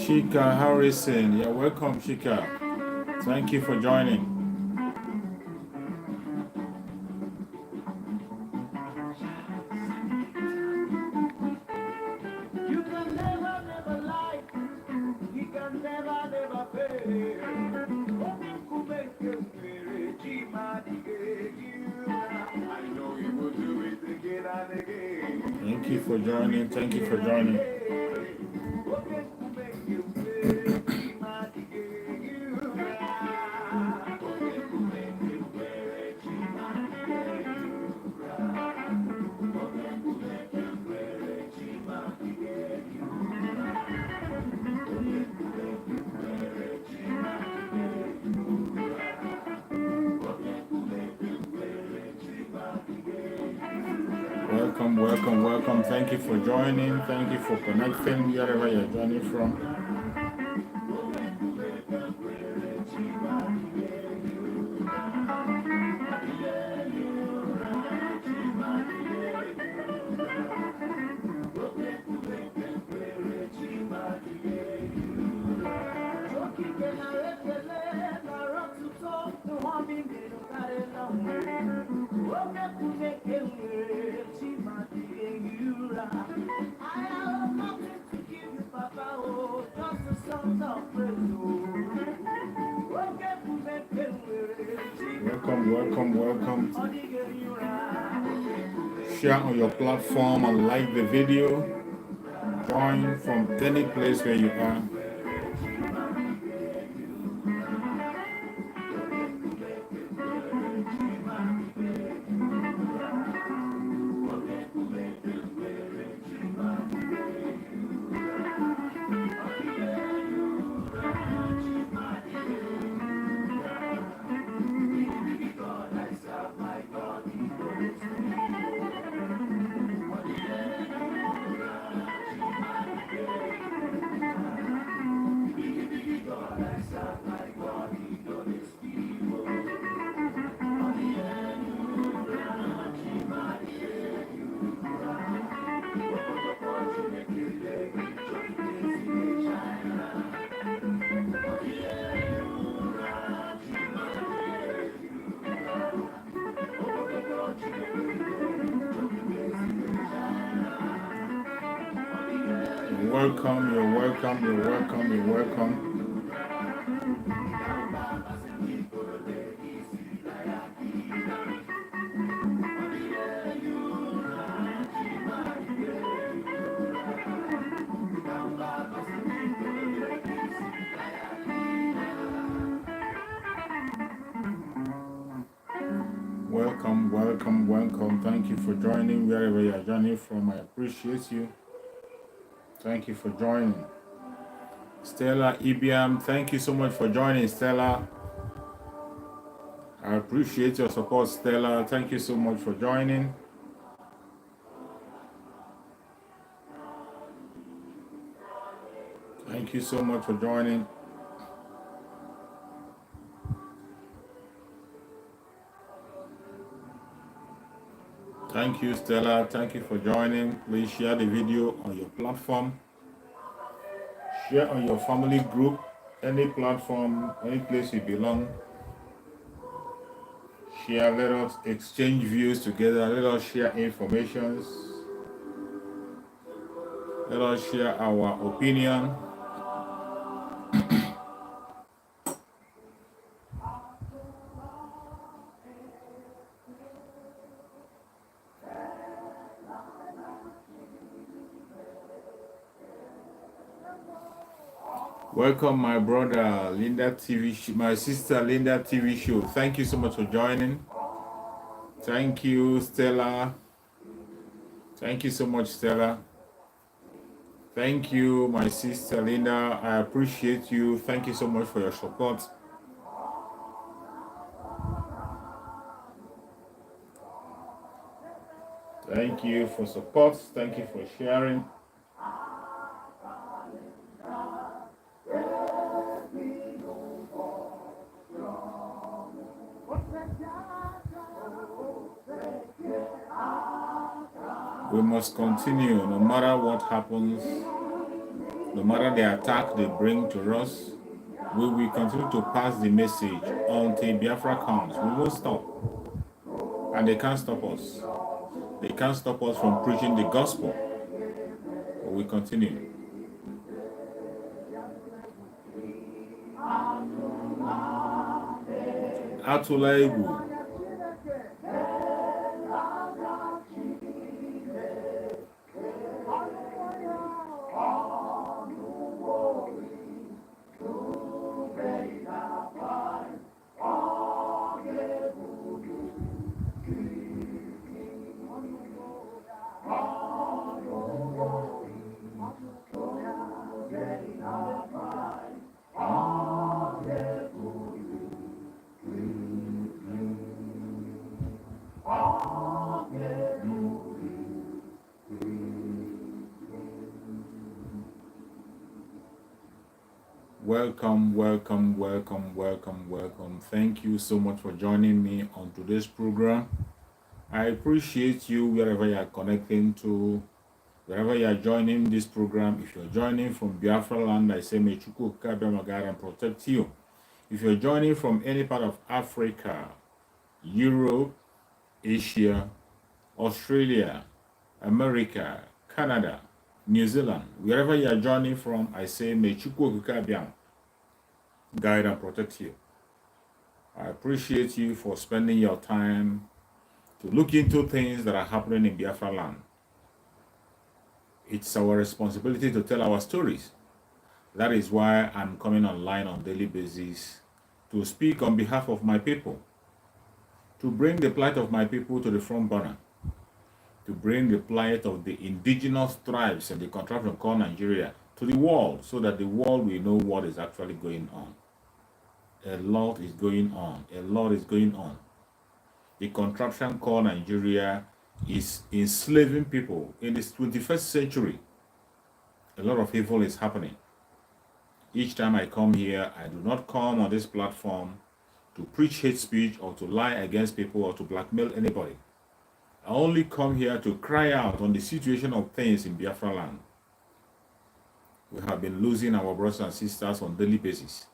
Shika Harrison, you're welcome, Shika. Thank you for joining. You can never, never lie. He can never, never fail. I know he will do it again and again. Thank you for joining. Thank you for joining. Welcome, welcome, welcome. Thank you for joining. Thank you for connecting wherever you're joining from. Welcome, welcome, welcome. Share on your platform and like the video. Join from any place where you are. Welcome, you're welcome, you're welcome, you're welcome. Welcome, welcome, welcome. Thank you for joining wherever you're joining from. I appreciate you. Thank you for joining. Stella Ibiam, thank you so much for joining, Stella. I appreciate your support, Stella. Thank you so much for joining. Thank you so much for joining. Thank you, Stella. Thank you for joining. Please share the video on your platform. Share on your family group, any platform, any place you belong. Share, let us exchange views together. Let us share information. Let us share our opinion. Welcome, my brother Linda TV, my sister Linda TV show. Thank you so much for joining. Thank you, Stella. Thank you so much, Stella. Thank you, my sister Linda. I appreciate you. Thank you so much for your support. Thank you for support. Thank you for sharing. We must continue no matter what happens. No matter the attack they bring to us, we will continue to pass the message until Biafra comes. We won't stop. And they can't stop us. They can't stop us from preaching the gospel. But we continue. Atụla egwu. Welcome, welcome, welcome, welcome, welcome. Thank you so much for joining me on today's program. I appreciate you wherever you are connecting to, wherever you are joining this program. If you're joining from Biafra land, I say may Chukwu Kabia Magara and protect you. If you're joining from any part of Africa, Europe, Asia, Australia, America, Canada, New Zealand, wherever you are joining from, I say may Chukwu Kabia guide and protect you. I appreciate you for spending your time to look into things that are happening in Biafra land. It's our responsibility to tell our stories. That is why I'm coming online on a daily basis to speak on behalf of my people, to bring the plight of my people to the front burner, to bring the plight of the indigenous tribes and the contraption called Nigeria to the world, so that the world will know what is actually going on. A lot is going on. A lot is going on. The contraption called Nigeria is enslaving people. In this 21st century, a lot of evil is happening. Each time I come here, I do not come on this platform to preach hate speech or to lie against people or to blackmail anybody. I only come here to cry out on the situation of things in Biafra land. We have been losing our brothers and sisters on a daily basis.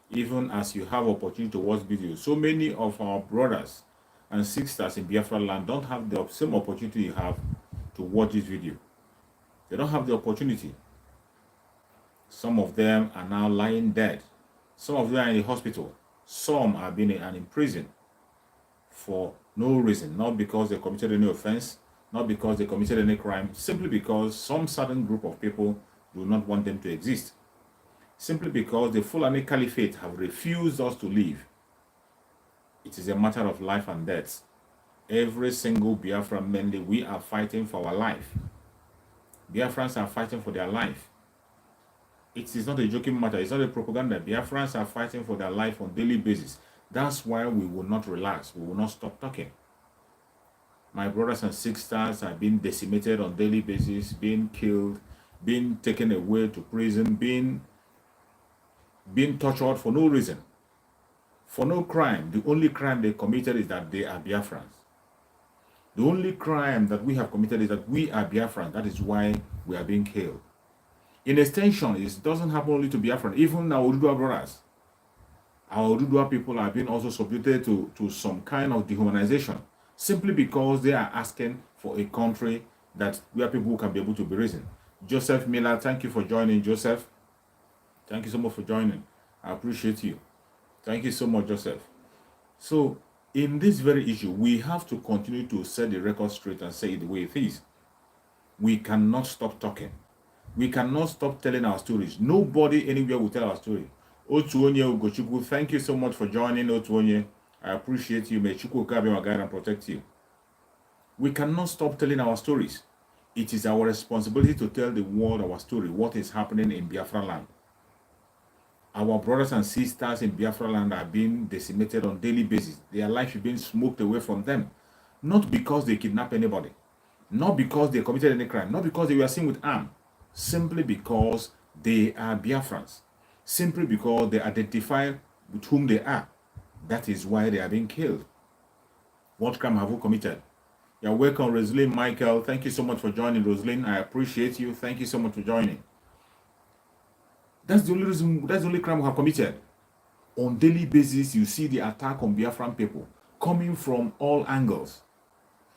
Even as you have opportunity to watch videos, so many of our brothers and sisters in Biafra land don't have the same opportunity you have to watch this video. They don't have the opportunity. Some of them are now lying dead. Some of them are in the hospital. Some are being in prison for no reason, not because they committed any offense, not because they committed any crime, simply because some certain group of people do not want them to exist. Simply because the Fulani caliphate have refused us to live. It is a matter of life and death. Every single Biafran, mainly, we are fighting for our life. Biafrans are fighting for their life. It is not a joking matter. It's not a propaganda. Biafrans are fighting for their life on a daily basis. That's why we will not relax. We will not stop talking. My brothers and sisters are being decimated on a daily basis, being killed, being taken away to prison, being tortured for no reason, for no crime. The only crime they committed is that they are Biafrans. The only crime that we have committed is that we are Biafrans. That is why we are being killed. In extension, it doesn't happen only to Biafran. Even our Ududua brothers, our Ududua people are being also subjected to some kind of dehumanization, simply because they are asking for a country where people can be able to be risen. Joseph Miller, thank you for joining, Joseph. Thank you so much for joining. I appreciate you. Thank you so much, Joseph. So, in this very issue, we have to continue to set the record straight and say it the way it is. We cannot stop talking. We cannot stop telling our stories. Nobody anywhere will tell our story. Otuonye Ugochukwu, thank you so much for joining, Otuonye. I appreciate you. May Chukwu Kabe my guide and protect you. We cannot stop telling our stories. It is our responsibility to tell the world our story, what is happening in Biafra land. Our brothers and sisters in Biafra land are being decimated on a daily basis. Their life is being smoked away from them. Not because they kidnap anybody. Not because they committed any crime. Not because they were seen with arm. Simply because they are Biafrans. Simply because they identify with whom they are. That is why they are being killed. What crime have you committed? You're welcome, Rosalind Michael. Thank you so much for joining, Rosalind. I appreciate you. Thank you so much for joining. That's the only reason, that's the only crime we have committed. On daily basis, you see the attack on Biafran people coming from all angles.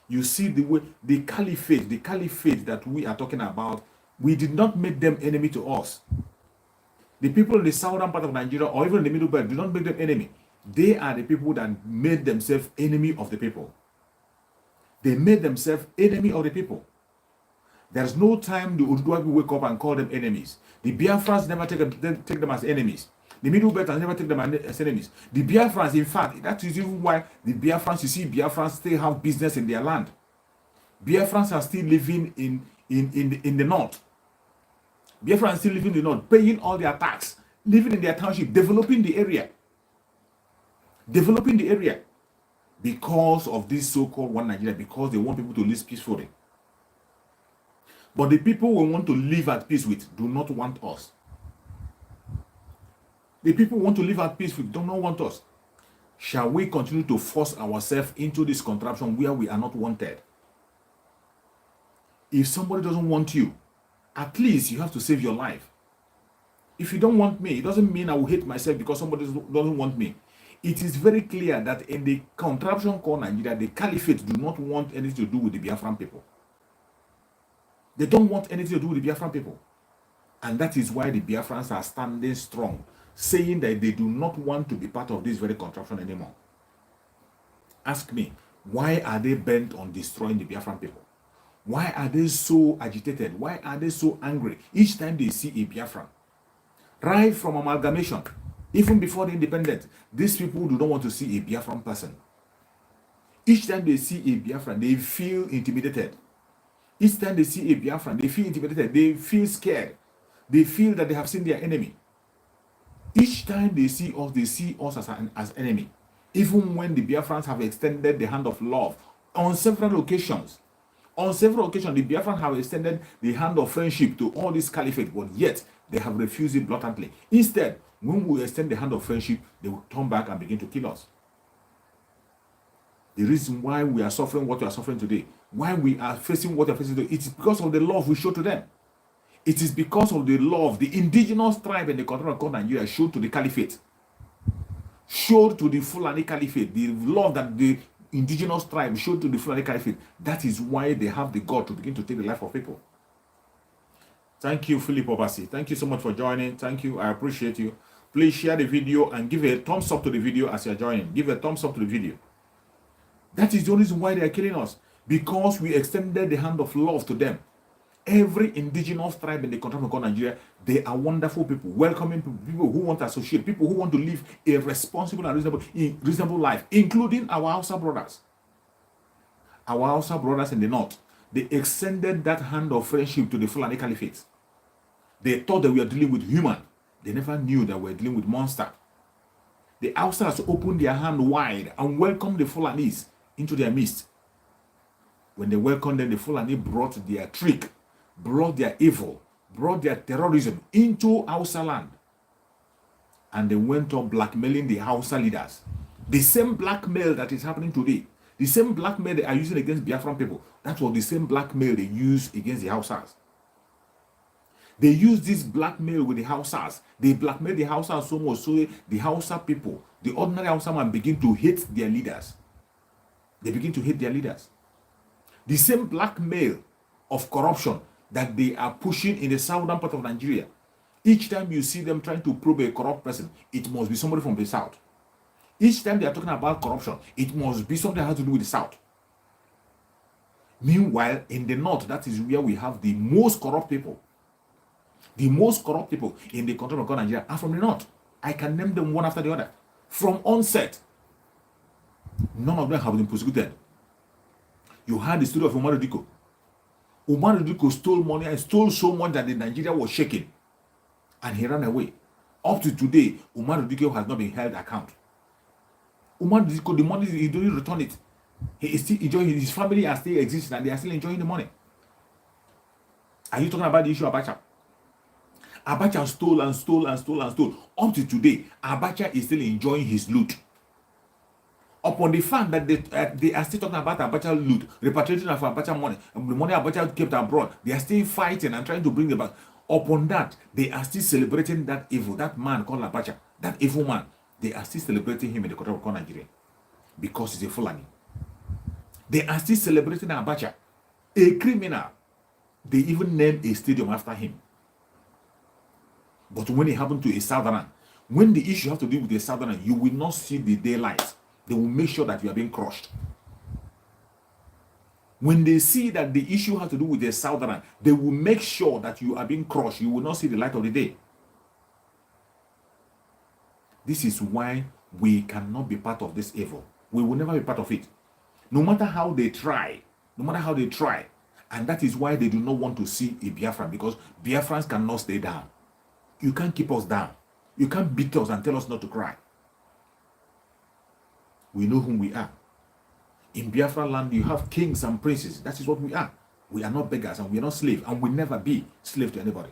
You see the way the caliphate that we are talking about, we did not make them enemy to us. The people in the southern part of Nigeria or even in the middle belt do not make them enemy. They are the people that made themselves enemy of the people. They made themselves enemy of the people. There's no time the Oduduwa people wake up and call them enemies. The Biafrans never take them as enemies. The Middle Belters never take them as enemies. The Biafrans, in fact, that is even why the Biafrans, you see, Biafrans still have business in their land. Biafrans are still living in the north. Biafrans still living in the north, paying all their tax, living in their township, developing the area. Developing the area. Because of this so-called one Nigeria, because they want people to live peacefully. But the people we want to live at peace with do not want us. The people we want to live at peace with do not want us. Shall we continue to force ourselves into this contraption where we are not wanted? If somebody doesn't want you, at least you have to save your life. If you don't want me, it doesn't mean I will hate myself because somebody doesn't want me. It is very clear that in the contraption called Nigeria, the caliphate do not want anything to do with the Biafran people. They don't want anything to do with the Biafran people. And that is why the Biafrans are standing strong, saying that they do not want to be part of this very contraption anymore. Ask me, why are they bent on destroying the Biafran people? Why are they so agitated? Why are they so angry each time they see a Biafran? Right from amalgamation, even before the independence, these people do not want to see a Biafran person. Each time they see a Biafran, they feel intimidated. Each time they see a Biafran, they feel intimidated. They feel scared. They feel that they have seen their enemy. Each time they see us as enemy. Even when the Biafrans have extended the hand of love on several occasions. On several occasions, the Biafrans have extended the hand of friendship to all this caliphate, but yet they have refused it blatantly. Instead, when we extend the hand of friendship, they will turn back and begin to kill us. The reason why we are suffering what we are suffering today, why we are facing what we are facing today, it is because of the love we show to them. It is because of the love the indigenous tribe in the country called Nigeria showed to the caliphate, showed to the Fulani caliphate, the love that the indigenous tribe showed to the Fulani caliphate. That is why they have the God to begin to take the life of people. Thank you, Philip Obasi. Thank you so much for joining. Thank you. I appreciate you. Please share the video and give a thumbs up to the video as you're joining. Give a thumbs up to the video. That is the only reason why they are killing us. Because we extended the hand of love to them. Every indigenous tribe in the country called Nigeria, they are wonderful people, welcoming people who want to associate, people who want to live a responsible and reasonable life, including our Hausa brothers. Our Hausa brothers in the north, they extended that hand of friendship to the Fulani Caliphate. They thought that we are dealing with human. They never knew that we were dealing with monster. The Hausas opened their hand wide and welcomed the Fulanis into their midst. When they welcomed them, the Fulani brought their trick, brought their evil, brought their terrorism into Hausa land. And they went on blackmailing the Hausa leaders. The same blackmail that is happening today, the same blackmail they are using against Biafran people, that was the same blackmail they used against the Hausas. They used this blackmail with the Hausas. They blackmailed the Hausas so much so the Hausa people, the ordinary Hausa man, begin to hate their leaders. They begin to hate their leaders. The same blackmail of corruption that they are pushing in the southern part of Nigeria. Each time you see them trying to probe a corrupt person, it must be somebody from the south. Each time they are talking about corruption, it must be something that has to do with the south. Meanwhile, in the north, that is where we have the most corrupt people. The most corrupt people in the country of Nigeria are from the north. I can name them one after the other. From onset, none of them have been prosecuted. You had the story of Umar Diko. Umar Diko stole money and stole so much that the Nigeria was shaking. And he ran away. Up to today, Umar Diko has not been held account. Umar Diko, the money, he didn't return it. He is still enjoying, his family are still existing and they are still enjoying the money. Are you talking about the issue of Abacha? Abacha stole and stole and stole and stole. Up to today, Abacha is still enjoying his loot. Upon the fact that they are still talking about Abacha loot, repatriation of Abacha money, and the money Abacha kept abroad, they are still fighting and trying to bring it back. Upon that, they are still celebrating that evil, that man called Abacha, that evil man. They are still celebrating him in the country of Nigeria because he's a Fulani. They are still celebrating Abacha, a criminal. They even named a stadium after him. But when it happened to a Southerner, when the issue has to do with a Southerner, you will not see the daylight. They will make sure that you are being crushed. When they see that the issue has to do with a Southerner, they will make sure that you are being crushed. You will not see the light of the day. This is why we cannot be part of this evil. We will never be part of it. No matter how they try, And that is why they do not want to see a Biafran, because Biafrans cannot stay down. You can't keep us down. You can't beat us and tell us not to cry. We know whom we are. In Biafra land, you have kings and princes. That is what we are. We are not beggars and we are not slaves, and will never be slave to anybody.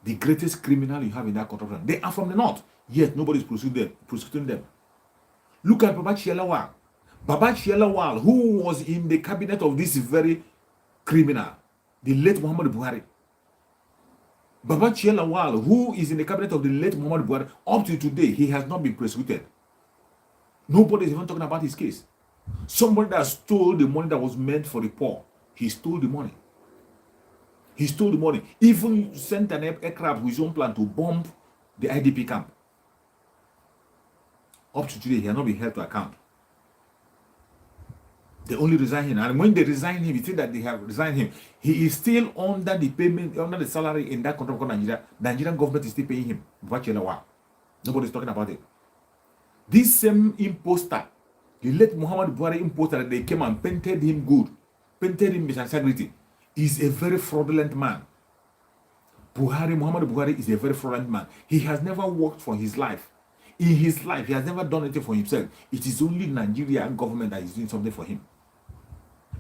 The greatest criminal you have in that country, they are from the north, yet nobody is prosecuting them. Look at Baba Chielawal. Baba Chielawal, who was in the cabinet of this very criminal, the late Muhammad Buhari. Baba Chielawal, who is in the cabinet of the late Muhammad Buhari, up to today, he has not been prosecuted. Nobody is even talking about his case. Somebody that stole the money that was meant for the poor, he stole the money. He stole the money. Even sent an aircraft with his own plan to bomb the IDP camp. Up to today, he has not been held to account. They only resign him. And when they resign him, you think that they have resigned him. He is still under the payment, under the salary in that country called Nigeria. The Nigerian government is still paying him. Nobody is talking about it. This same imposter, the late Muhammad Buhari imposter, that they came and painted him good, painted him with integrity, is a very fraudulent man. Muhammad Buhari is a very fraudulent man. He has never worked for his life. In his life, he has never done anything for himself. It is only Nigerian government that is doing something for him.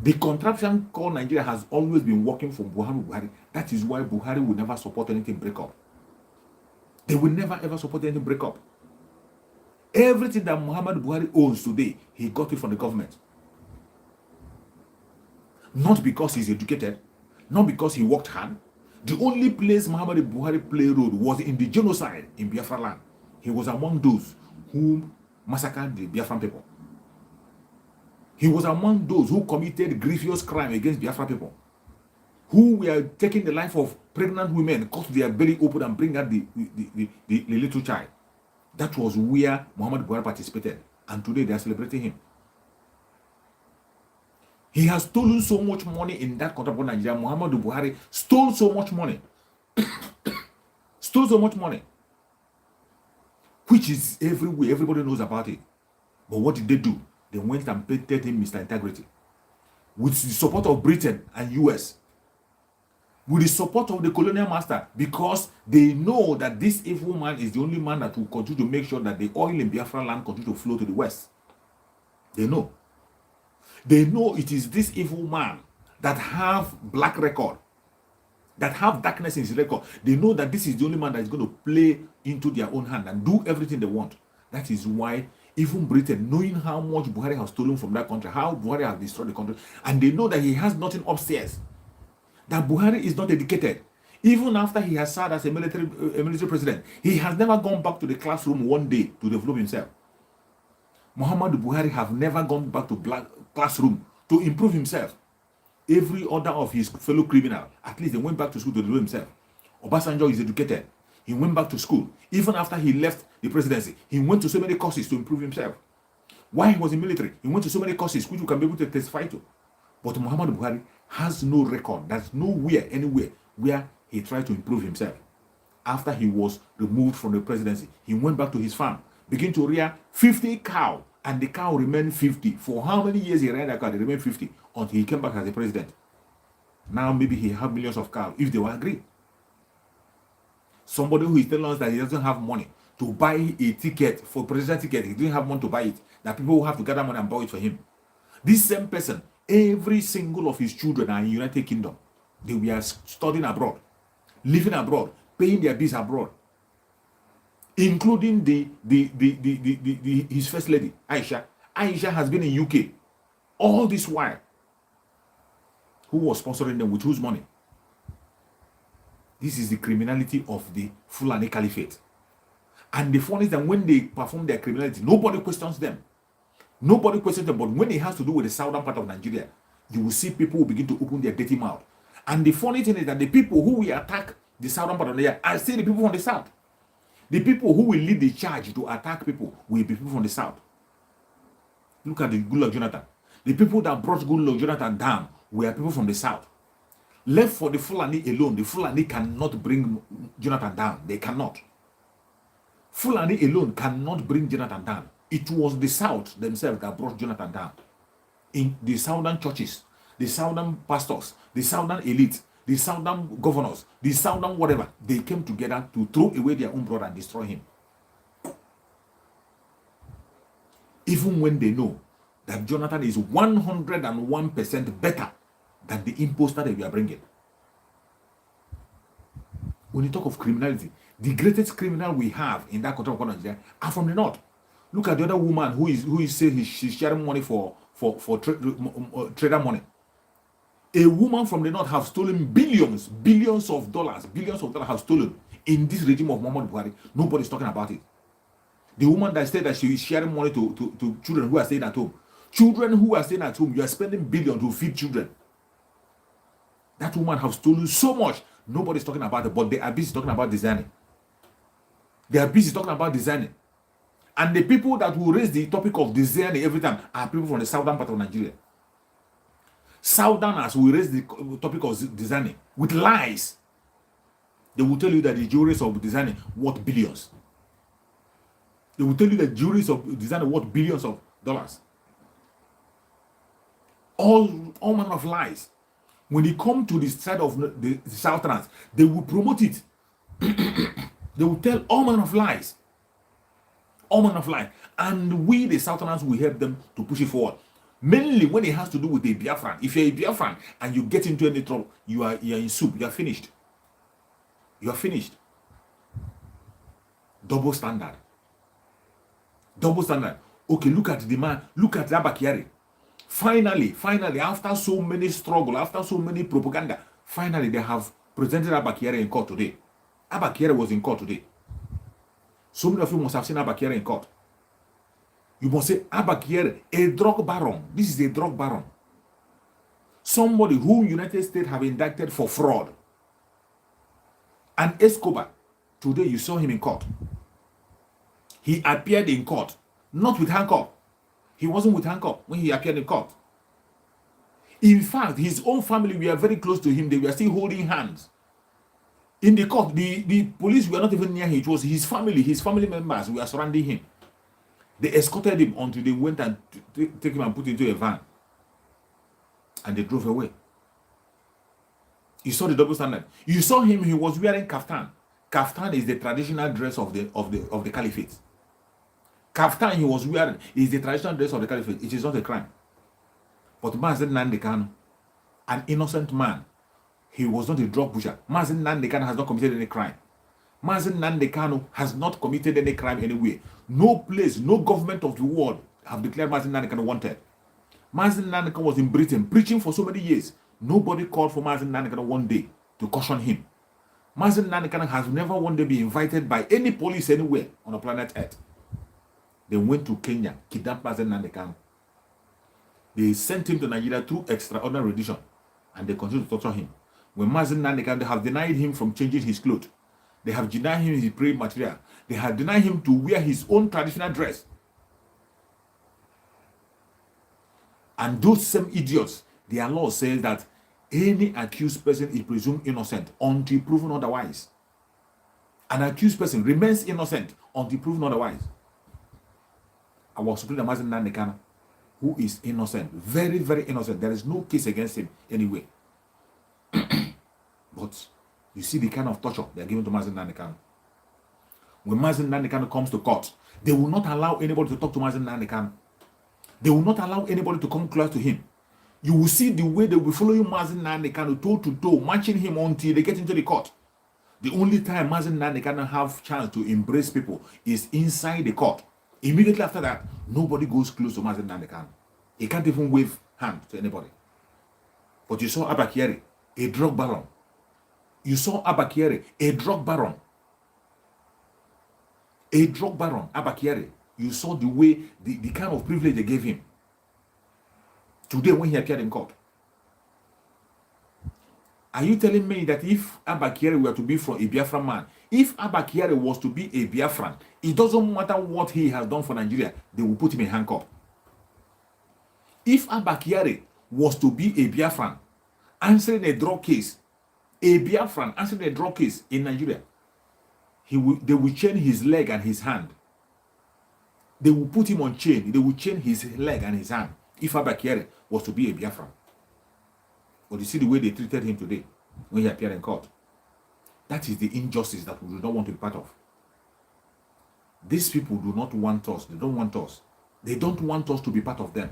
The contraption called Nigeria has always been working for Buhari. That is why Buhari will never support anything break up. They will never ever support anything break up. Everything that Muhammad Buhari owns today, he got it from the government. Not because he's educated, not because he worked hard. The only place Muhammad Buhari played role was in the genocide in Biafra land. He was among those who massacred the Biafran people. He was among those who committed grievous crime against Biafra people, who were taking the life of pregnant women, cut their belly open and bring out the little child. That was where Muhammad Buhari participated, and today they are celebrating him. He has stolen so much money in that country, Nigeria. Muhammad Buhari stole so much money. Stole so much money. Which is everywhere. Everybody knows about it. But what did they do? They went and painted him Mr. Integrity. With the support of Britain and US. With the support of the colonial master. Because they know that this evil man is the only man that will continue to make sure that the oil in Biafra land continue to flow to the west. They know. They know it is this evil man that have black record, that have darkness in his record. They know that this is the only man that is going to play into their own hand and do everything they want. That is why even Britain, knowing how much Buhari has stolen from that country, how Buhari has destroyed the country, and they know that he has nothing upstairs, that Buhari is not educated. Even after he has served as a military president, he has never gone back to the classroom one day to develop himself. Muhammad Buhari have never gone back to classroom to improve himself. Every other of his fellow criminal, at least they went back to school to develop himself. Obasanjo is educated. He went back to school. Even after he left the presidency, he went to so many courses to improve himself. While he was in military, he went to so many courses which you can be able to testify to. But Muhammad Buhari has no record. There's nowhere, anywhere, where he tried to improve himself. After he was removed from the presidency, he went back to his farm, began to rear 50 cows, and the cow remained 50. For how many years he ran that cow? They remained 50 until he came back as a president. Now maybe he have millions of cows if they will agree. Somebody who is telling us that he doesn't have money to buy a ticket for presidential ticket, he didn't have money to buy it, that people will have to gather money and buy it for him. This same person, every single of his children are in United Kingdom. They were studying abroad, living abroad, paying their bills abroad, including his first lady, Aisha. Aisha has been in UK all this while. Who was sponsoring them? With whose money? This is the criminality of the Fulani caliphate. And the funny is that when they perform their criminality, nobody questions them. Nobody questions them. But when it has to do with the southern part of Nigeria, you will see people who begin to open their dirty mouth. And the funny thing is that the people who will attack the southern part of Nigeria are still the people from the south. The people who will lead the charge to attack people will be people from the south. Look at the Goodluck Jonathan. The people that brought Goodluck Jonathan down were people from the south. Left for the Fulani alone, the Fulani cannot bring Jonathan down. They cannot. Fulani alone cannot bring Jonathan down. It was the south themselves that brought Jonathan down. In the southern churches, the southern pastors, the southern elite, the southern governors, the southern whatever, they came together to throw away their own brother and destroy him. Even when they know that Jonathan is 101% better than the imposter that we are bringing. When you talk of criminality, the greatest criminal we have in that country of Nigeria are from the north. Look at the other woman who is saying she's sharing money for trader money. A woman from the north have stolen billions of dollars have stolen in this regime of Muhammad Buhari. Nobody's talking about it. The woman that said that she is sharing money to children who are staying at home. Children who are staying at home, you are spending billions to feed children. That woman have stolen so much. Nobody's talking about it, but they are busy talking about designing. They are busy talking about designing. And the people that will raise the topic of designing every time are people from the southern part of Nigeria. Southerners will raise the topic of designing with lies. They will tell you that the juries of designing worth billions. They will tell you that juries of designing worth billions of dollars. All manner of lies. When they come to the side of the Southerners, they will promote it. They will tell all manner of lies. All manner of lies. And we, the Southerners, will help them to push it forward. Mainly when it has to do with a Biafran. If you're a Biafran and you get into any trouble, you are in soup. You are finished. You are finished. Double standard. Double standard. Okay, look at the man. Look at Abba Kyari. Finally, after so many struggle, after so many propaganda, finally they have presented Abba Kyari in court today. Abba Kyari was in court today. So many of you must have seen Abba Kyari in court. You must say, Abba Kyari, a drug baron. This is a drug baron. Somebody who United States have indicted for fraud. And Escobar, today you saw him in court. He appeared in court, not with handcuff. He wasn't with handcuff when he appeared in court. In fact, his own family were very close to him. They were still holding hands. In the court, the police were not even near him. It was his family members who were surrounding him. They escorted him until they went and take him and put him into a van. And they drove away. You saw the double standard. You saw him, he was wearing kaftan. Kaftan is the traditional dress of the caliphate. Kaftan he was wearing is the traditional dress of the caliphate. It is not a crime. But Mazen Nnamdi Kanu, an innocent man, he was not a drug pusher. Mazen Nnamdi Kanu has not committed any crime. Mazen Nnamdi Kanu has not committed any crime anywhere. No place, no government of the world have declared Mazen Nnamdi Kanu wanted. Mazen Nnamdi Kanu was in Britain preaching for so many years. Nobody called for Mazen Nnamdi Kanu one day to caution him. Mazen Nnamdi Kanu has never one day been invited by any police anywhere on the planet Earth. They went to Kenya, kidnapped Mazen Nnamdi Kanu. They sent him to Nigeria through extraordinary rendition, and they continue to torture him. When Mazen Nnamdi Kanu, they have denied him from changing his clothes. They have denied him his praying material. They have denied him to wear his own traditional dress. And those same idiots, their law says that any accused person is presumed innocent until proven otherwise. An accused person remains innocent until proven otherwise. Our Supreme Mazen Nnamdi Kanu, who is innocent, very, very innocent. There is no case against him anyway. But you see the kind of torture they are giving to Mazen Nnamdi Kanu. When Mazen Nnamdi Kanu comes to court, they will not allow anybody to talk to Mazen Nnamdi Kanu. They will not allow anybody to come close to him. You will see the way they will follow you, Mazen Nnamdi Kanu, toe to toe, matching him until they get into the court. The only time Mazen Nnamdi Kanu have chance to embrace people is inside the court. Immediately after that, nobody goes close to Mazen Nnamdi Kanu. He can't even wave hand to anybody. But you saw Abba Kyari, a drug baron. You saw Abakere, a drug baron. A drug baron, Abakere. You saw the way, the kind of privilege they gave him. Today, when he appeared in court. Are you telling me that if Abakere were to be from a Biafran man, if Abakere was to be a Biafran, it doesn't matter what he has done for Nigeria, they will put him in handcuff. If Abakere was to be a Biafran, answering a drug case, a Biafran answering a drug case in Nigeria, they will chain his leg and his hand. They will put him on chain. They will chain his leg and his hand if Abakere was to be a Biafran. But you see the way they treated him today when he appeared in court. That is the injustice that we do not want to be part of. These people do not want us. They don't want us. They don't want us to be part of them.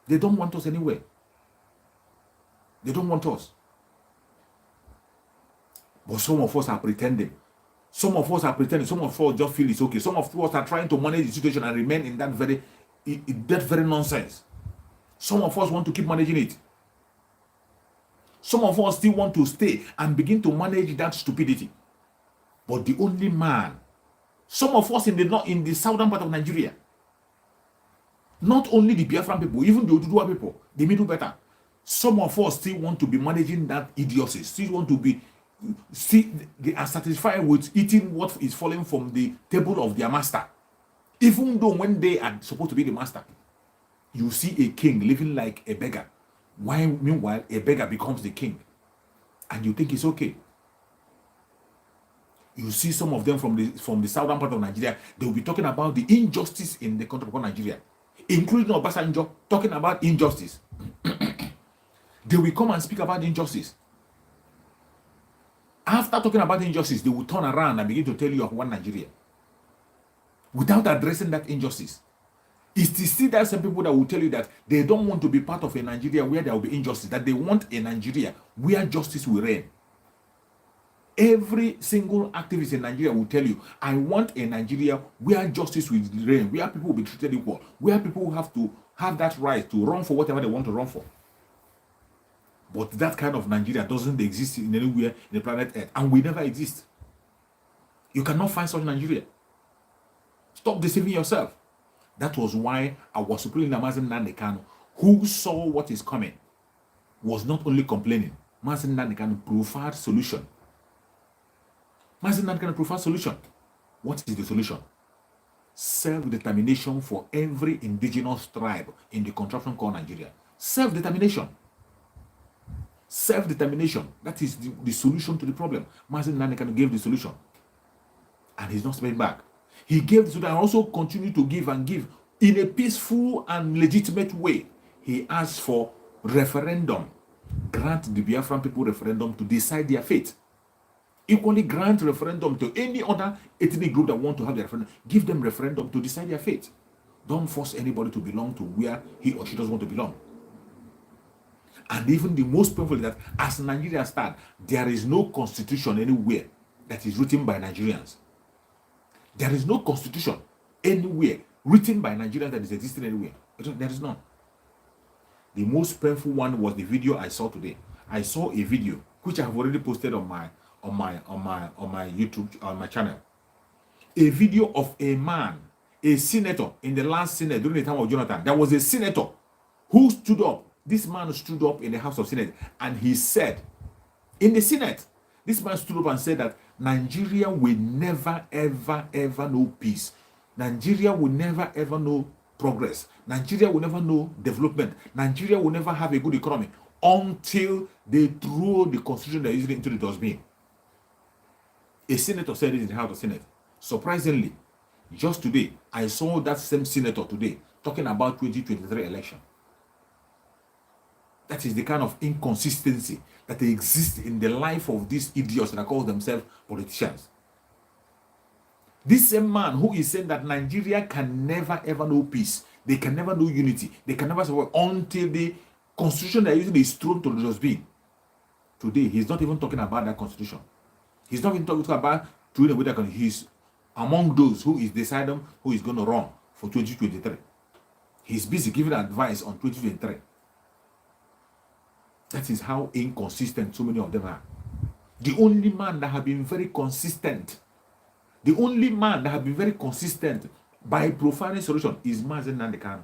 They don't want us anywhere. They don't want us. But some of us are pretending. Some of us are pretending. Some of us just feel it's okay. Some of us are trying to manage the situation and remain in that very nonsense. Some of us want to keep managing it. Some of us still want to stay and begin to manage that stupidity. But the only man, some of us in the southern part of Nigeria, not only the Biafran people, even the Oduduwa people, the middle better, some of us still want to be managing that idiocy, still want to be, they are satisfied with eating what is falling from the table of their master. Even though when they are supposed to be the master, you see a king living like a beggar. Why, meanwhile, a beggar becomes the king, and you think it's okay. You see some of them from the southern part of Nigeria, they will be talking about the injustice in the country of Nigeria, including Obasanjo talking about injustice. They will come and speak about injustice. After talking about injustice, they will turn around and begin to tell you of one Nigeria without addressing that injustice. It's still that some people that will tell you that they don't want to be part of a Nigeria where there will be injustice, that they want a Nigeria where justice will reign. Every single activist in Nigeria will tell you, I want a Nigeria where justice will reign, where people will be treated equal, where people have to have that right to run for whatever they want to run for. But that kind of Nigeria doesn't exist in anywhere in the planet Earth, and will never exist. You cannot find such Nigeria. Stop deceiving yourself. That was why our Supreme Leader Nnamdi Kanu, who saw what is coming, was not only complaining. Nnamdi Kanu preferred solution. Nnamdi Kanu preferred solution. What is the solution? Self-determination for every indigenous tribe in the contraption called Nigeria. Self-determination. Self-determination. That is the solution to the problem. Nnamdi Kanu gave the solution. And he's not spending back. He gave this and also continued to give and give in a peaceful and legitimate way. He asked for referendum. Grant the Biafran people referendum to decide their fate. Equally grant referendum to any other ethnic group that want to have their referendum. Give them referendum to decide their fate. Don't force anybody to belong to where he or she doesn't want to belong. And even the most painful is that as Nigeria stands, there is no constitution anywhere that is written by Nigerians. There is no constitution anywhere written by Nigerians that is existing anywhere. There is none. The most painful one was the video I saw today. I saw a video which I have already posted on my YouTube, on my channel. A video of a man, a senator in the last Senate during the time of Jonathan. There was a senator who stood up. This man stood up in the House of Senate and he said, in the Senate, this man stood up and said that Nigeria will never, ever, ever know peace. Nigeria will never, ever know progress. Nigeria will never know development. Nigeria will never have a good economy until they throw the constitution they're using into the dustbin. A senator said it in the House of Senate. Surprisingly, just today, I saw that same senator today talking about 2023 election. That is the kind of inconsistency that exists in the life of these idiots that call themselves politicians. This same man who is saying that Nigeria can never ever know peace, they can never know unity, they can never survive until the constitution they're using is thrown to the dustbin. Today, he's not even talking about that constitution. He's not even talking about doing away with that. He's among those who is deciding who is going to run for 2023. He's busy giving advice on 2023. That is how inconsistent so many of them are. The only man that have been very consistent, the only man that have been very consistent by profiling solution is Mazen Nnamdi Kanu.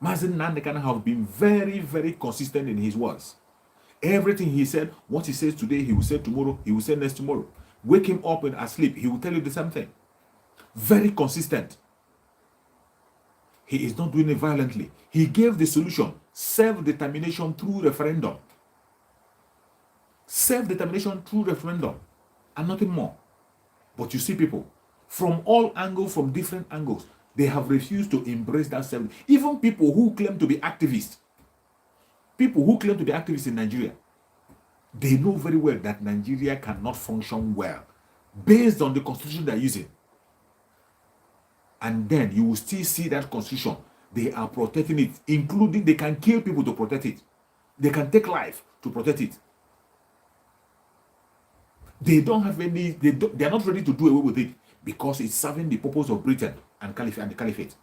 Mazen Nnamdi Kanu have been very, very consistent in his words. Everything he said, what he says today, he will say tomorrow, he will say next tomorrow. Wake him up and asleep, he will tell you the same thing. Very consistent. He is not doing it violently. He gave the solution, self-determination through referendum. Self-determination through referendum and nothing more. But you see people from all angles, from different angles, they have refused to embrace that self. Even people who claim to be activists, in Nigeria, they know very well that Nigeria cannot function well based on the constitution they're using. And then you will still see that constitution, they are protecting it, including they can kill people to protect it. They can take life to protect it. They don't have any, they are not ready to do away with it because it's serving the purpose of Britain and the caliphate.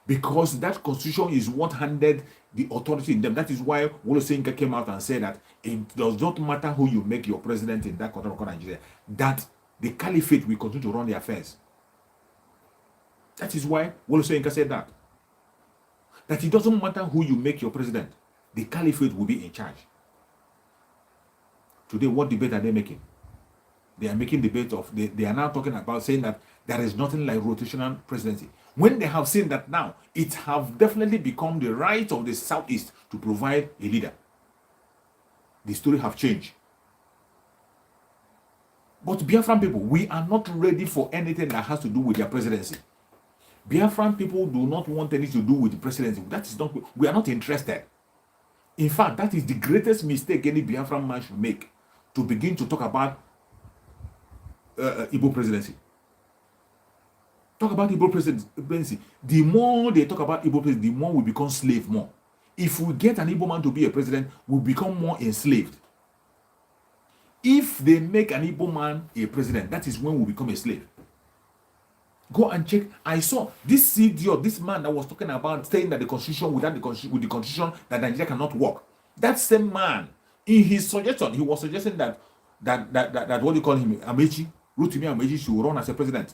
Because that constitution is what handed the authority in them. That is why Wole Soyinka came out and said that it does not matter who you make your president in that country, Nigeria, that the caliphate will continue to run the affairs. That is why Wole Soyinka said that. That it doesn't matter who you make your president, the caliphate will be in charge. Today, what debate are they making? They are making debate of, they are now talking about saying that there is nothing like rotational presidency. When they have seen that now, it have definitely become the right of the Southeast to provide a leader. The story have changed. But Biafran people, we are not ready for anything that has to do with their presidency. Biafran people do not want anything to do with the presidency. That is not, we are not interested. In fact, that is the greatest mistake any Biafran man should make, to begin to talk about Igbo presidency. Talk about Igbo presidency. The more they talk about Igbo presidency, the more we become slave more. If we get an Igbo man to be a president, we become more enslaved. If they make an Igbo man a president, that is when we become a slave. Go and check. I saw this idiot, this man that was talking about saying that the constitution, with the constitution, that Nigeria cannot work. That same man, in his suggestion, he was suggesting that what do you call him, Amechi, Rotimi Amechi should run as a president.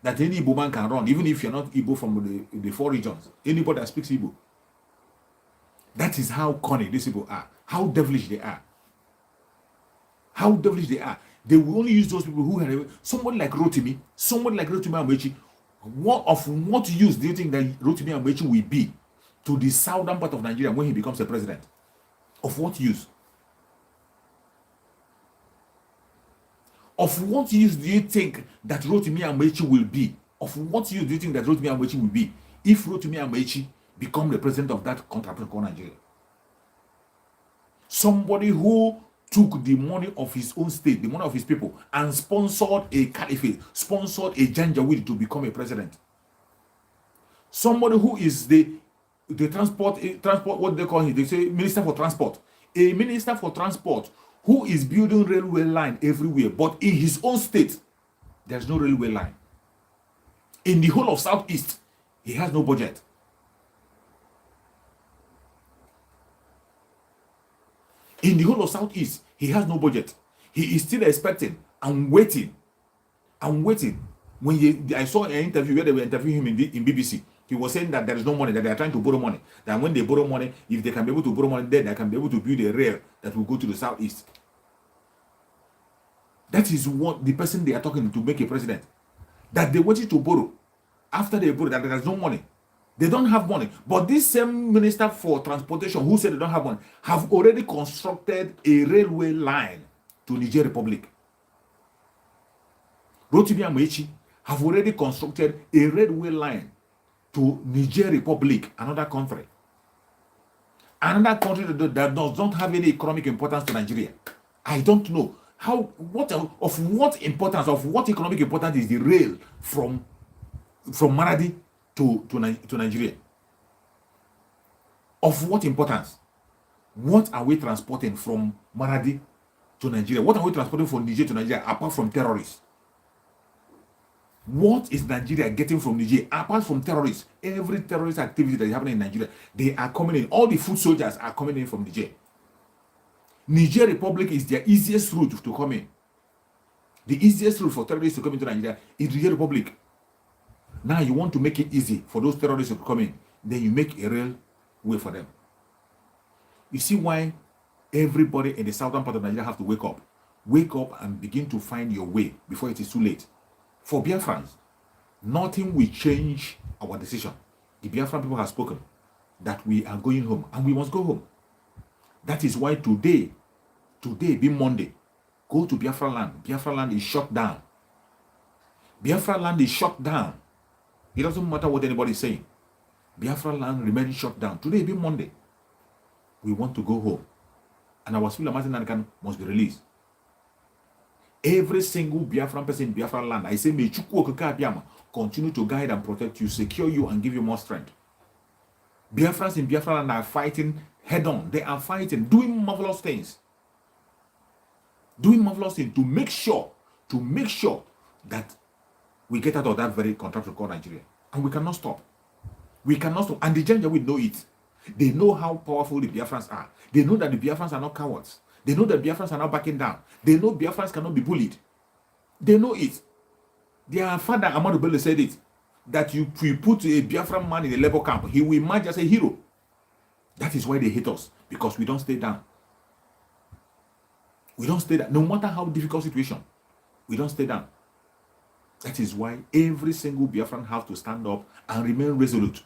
That any Igbo man can run, even if you're not Igbo from the 4 regions. Anybody that speaks Igbo. That is how cunning these people are. How devilish they are. How devilish they are. They will only use those people who have somebody like Rotimi Amechi. What use do you think that Rotimi Amechi will be to the southern part of Nigeria when he becomes a president? Of what use? Of what use do you think that Rotimi Amechi will be? Of what use do you think that Rotimi Amechi will be if Rotimi Amechi become the president of that country called Nigeria? Somebody who took the money of his own state, the money of his people, and sponsored a caliphate, sponsored a Janjaweed to become a president. Somebody who is the transport, what they call him, they say minister for transport. A minister for transport who is building railway line everywhere, but in his own state, there's no railway line. In the whole of Southeast, he has no budget. In the whole of Southeast, he has no budget. He is still expecting and waiting. When I saw an interview where they were interviewing him in BBC, he was saying that there is no money, that they are trying to borrow money. That when they borrow money, if they can be able to borrow money, then they can be able to build a rail that will go to the Southeast. That is what the person they are talking to make a president. That they wanted to borrow. After they borrow, that there is no money. They don't have money. But this same minister for transportation who said they don't have money have already constructed a railway line to Niger Republic. Rotimi Amechi have already constructed a railway line to Niger Republic, another country. Another country that does not have any economic importance to Nigeria. I don't know what economic importance is the rail from Maradi to Nigeria. Of what importance? What are we transporting from Maradi to Nigeria? What are we transporting from Niger to Nigeria apart from terrorists? What is Nigeria getting from Niger apart from terrorists? Every terrorist activity that is happening in Nigeria, they are coming in. All the foot soldiers are coming in from Niger. Niger Republic is their easiest route to come in. The easiest route for terrorists to come into Nigeria is Niger Republic. Now you want to make it easy for those terrorists to come in, then you make a real way for them. You see why everybody in the southern part of Nigeria have to wake up. Wake up and begin to find your way before it is too late. For Biafrans, nothing will change our decision. The Biafran people have spoken that we are going home and we must go home. That is why today being Monday, go to Biafra land. Biafra land is shut down. Biafra land is shut down. It doesn't matter what anybody is saying. Biafra land remains shut down. Today being Monday, we want to go home. And our civil Nnamdi Kanu must be released. Every single Biafran person in Biafra land, I say, may Chukwu Okike Abiyama continue to guide and protect you, secure you, and give you more strength. Biafrans in Biafra land are fighting head on. They are fighting, doing marvelous things. Doing marvelous things to make sure that we get out of that very contract called Nigeria. And we cannot stop. We cannot stop. And the Janjaweed will know it. They know how powerful the Biafrans are. They know that the Biafrans are not cowards. They know that Biafrans are not backing down. They know Biafrans cannot be bullied. They know it. Their father, Ahmadu Bello, said it. That you put a Biafran man in a labor camp, he will emerge as a hero. That is why they hate us. Because we don't stay down. We don't stay down. No matter how difficult situation, we don't stay down. That is why every single Biafran have to stand up and remain resolute.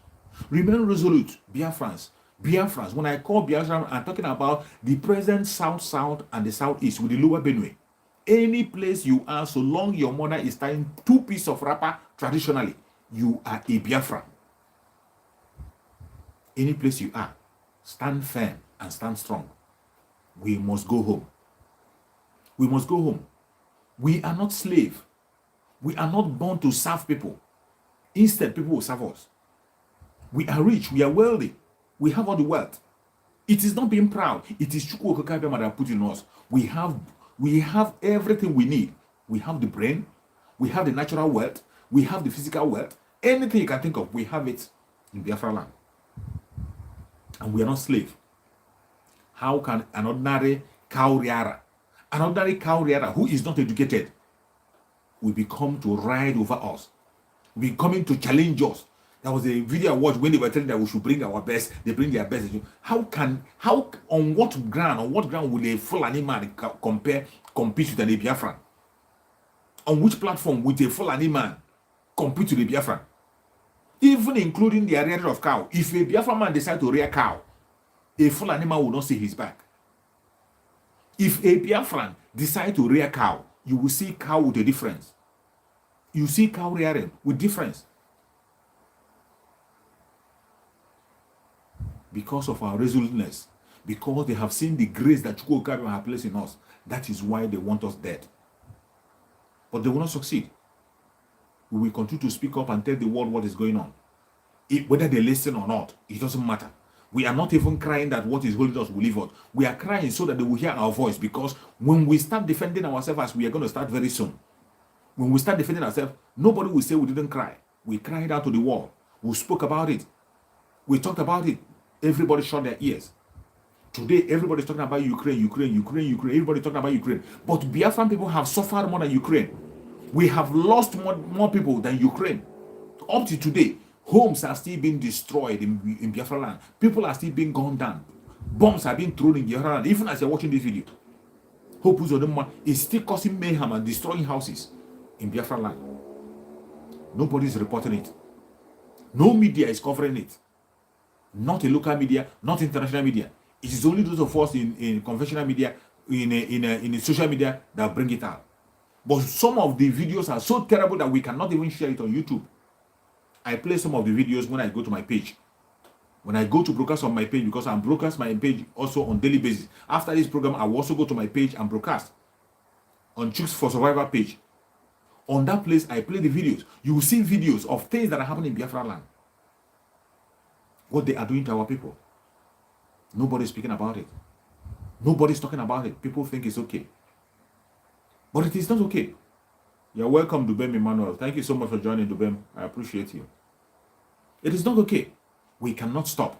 Remain resolute, Biafrans. Biafrans. When I call Biafran, I'm talking about the present south and the southeast with the lower Benue. Any place you are, so long your mother is tying 2 pieces of wrapper traditionally, you are a Biafran. Any place you are, stand firm and stand strong. We must go home. We must go home. We are not slaves. We are not born to serve people. Instead, people will serve us. We are rich. We are wealthy. We have all the wealth. It is not being proud. It is Chukwu Okike Abiyama that put in us. We have everything we need. We have the brain. We have the natural wealth. We have the physical wealth. Anything you can think of, we have it in Biafra land. And we are not slaves. How can an ordinary cowriara who is not educated will become to ride over us, will be coming to challenge us? There was a video I watched when they were telling that we should bring our best. They bring their best. On what ground will a Fulani man compete with an Biafran? On which platform would a Fulani man compete with a Biafran? Even including the rearing of cow. If a Biafran man decides to rear cow, a Fulani man will not see his back. If a Biafran decides to rear cow, you will see cow with a difference. You see cow rearing with difference. Because of our resoluteness, because they have seen the grace that Chukwu Okike Abiyama has placed in us. That is why they want us dead. But they will not succeed. We will continue to speak up and tell the world what is going on. Whether they listen or not, it doesn't matter. We are not even crying that what is holding us will leave us. We are crying so that they will hear our voice, because when we start defending ourselves, as we are going to start very soon, when we start defending ourselves, nobody will say we didn't cry. We cried out to the wall. We spoke about it. We talked about it. Everybody shut their ears. Today, everybody's talking about Ukraine. Everybody's talking about Ukraine. But Biafran people have suffered more than Ukraine. We have lost more people than Ukraine. Up to today, homes are still being destroyed in Biafra land. People are still being gunned down. Bombs are being thrown in Biafra land. Even as you're watching this video, Hope Uzodinma is still causing mayhem and destroying houses in Biafra land. Nobody is reporting it. No media is covering it. Not a local media, not international media. It is only those of us in conventional media, in social media, that bring it out. But some of the videos are so terrible that we cannot even share it on YouTube. I play some of the videos when I go to my page. When I go to broadcast on my page, because I'm broadcast my page also on daily basis. After this program, I will also go to my page and broadcast on Chooks for Survivor page. On that place, I play the videos. You will see videos of things that are happening in Biafra land. What they are doing to our people. Nobody's speaking about it. Nobody's talking about it. People think it's okay. But it is not okay. You're welcome, Dubem Emmanuel. Thank you so much for joining, Dubem. I appreciate you. It is not okay. We cannot stop.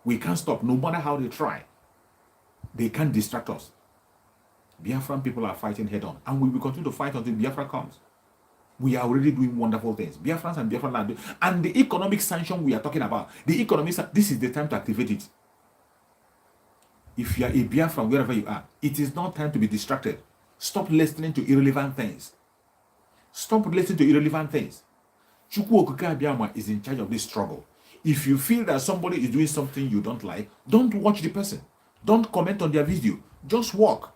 We can't stop, no matter how they try. They can't distract us. Biafran people are fighting head on, and we will continue to fight until Biafra comes. We are already doing wonderful things. Biafrans and Biafran are doing, and the economic sanction we are talking about, this is the time to activate it. If you are a Biafran, wherever you are, it is not time to be distracted. Stop listening to irrelevant things. Stop listening to irrelevant things. Chukwu Okuka Abiyama is in charge of this struggle. If you feel that somebody is doing something you don't like, don't watch the person. Don't comment on their video. Just walk.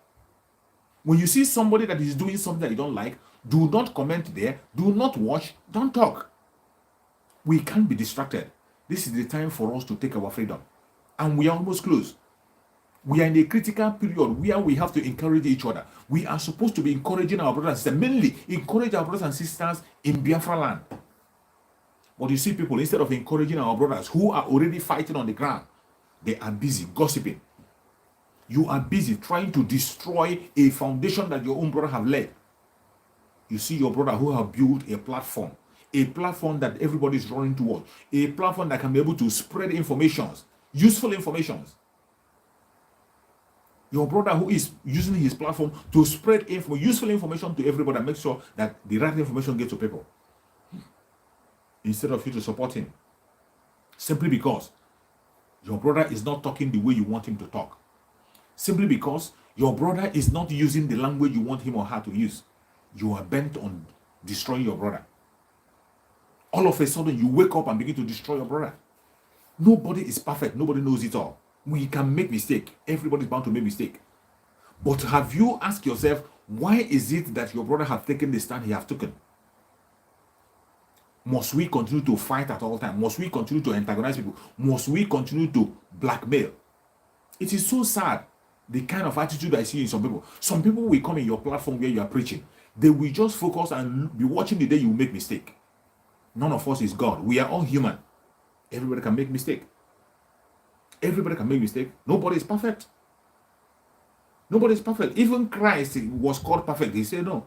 When you see somebody that is doing something that you don't like, do not comment there. Do not watch. Don't talk. We can't be distracted. This is the time for us to take our freedom. And we are almost close. We are in a critical period where we have to encourage each other. We are supposed to be encouraging our brothers and sisters, mainly encourage our brothers and sisters in Biafra land. But you see people, instead of encouraging our brothers who are already fighting on the ground, they are busy gossiping. You are busy trying to destroy a foundation that your own brother have laid. You see your brother who have built a platform that everybody is running towards, a platform that can be able to spread informations, useful informations. Your brother who is using his platform to spread useful information to everybody and make sure that the right information gets to people. Instead of you to support him. Simply because your brother is not talking the way you want him to talk. Simply because your brother is not using the language you want him or her to use. You are bent on destroying your brother. All of a sudden, you wake up and begin to destroy your brother. Nobody is perfect. Nobody knows it all. We can make mistakes. Everybody is bound to make mistakes. But have you asked yourself, why is it that your brother has taken the stand he has taken? Must we continue to fight at all times? Must we continue to antagonize people? Must we continue to blackmail? It is so sad, the kind of attitude I see in some people. Some people will come in your platform where you are preaching. They will just focus and be watching the day you make mistake. None of us is God. We are all human. Everybody can make mistake. Everybody can make mistake. Nobody is perfect. Nobody is perfect. Even Christ was called perfect. He said no.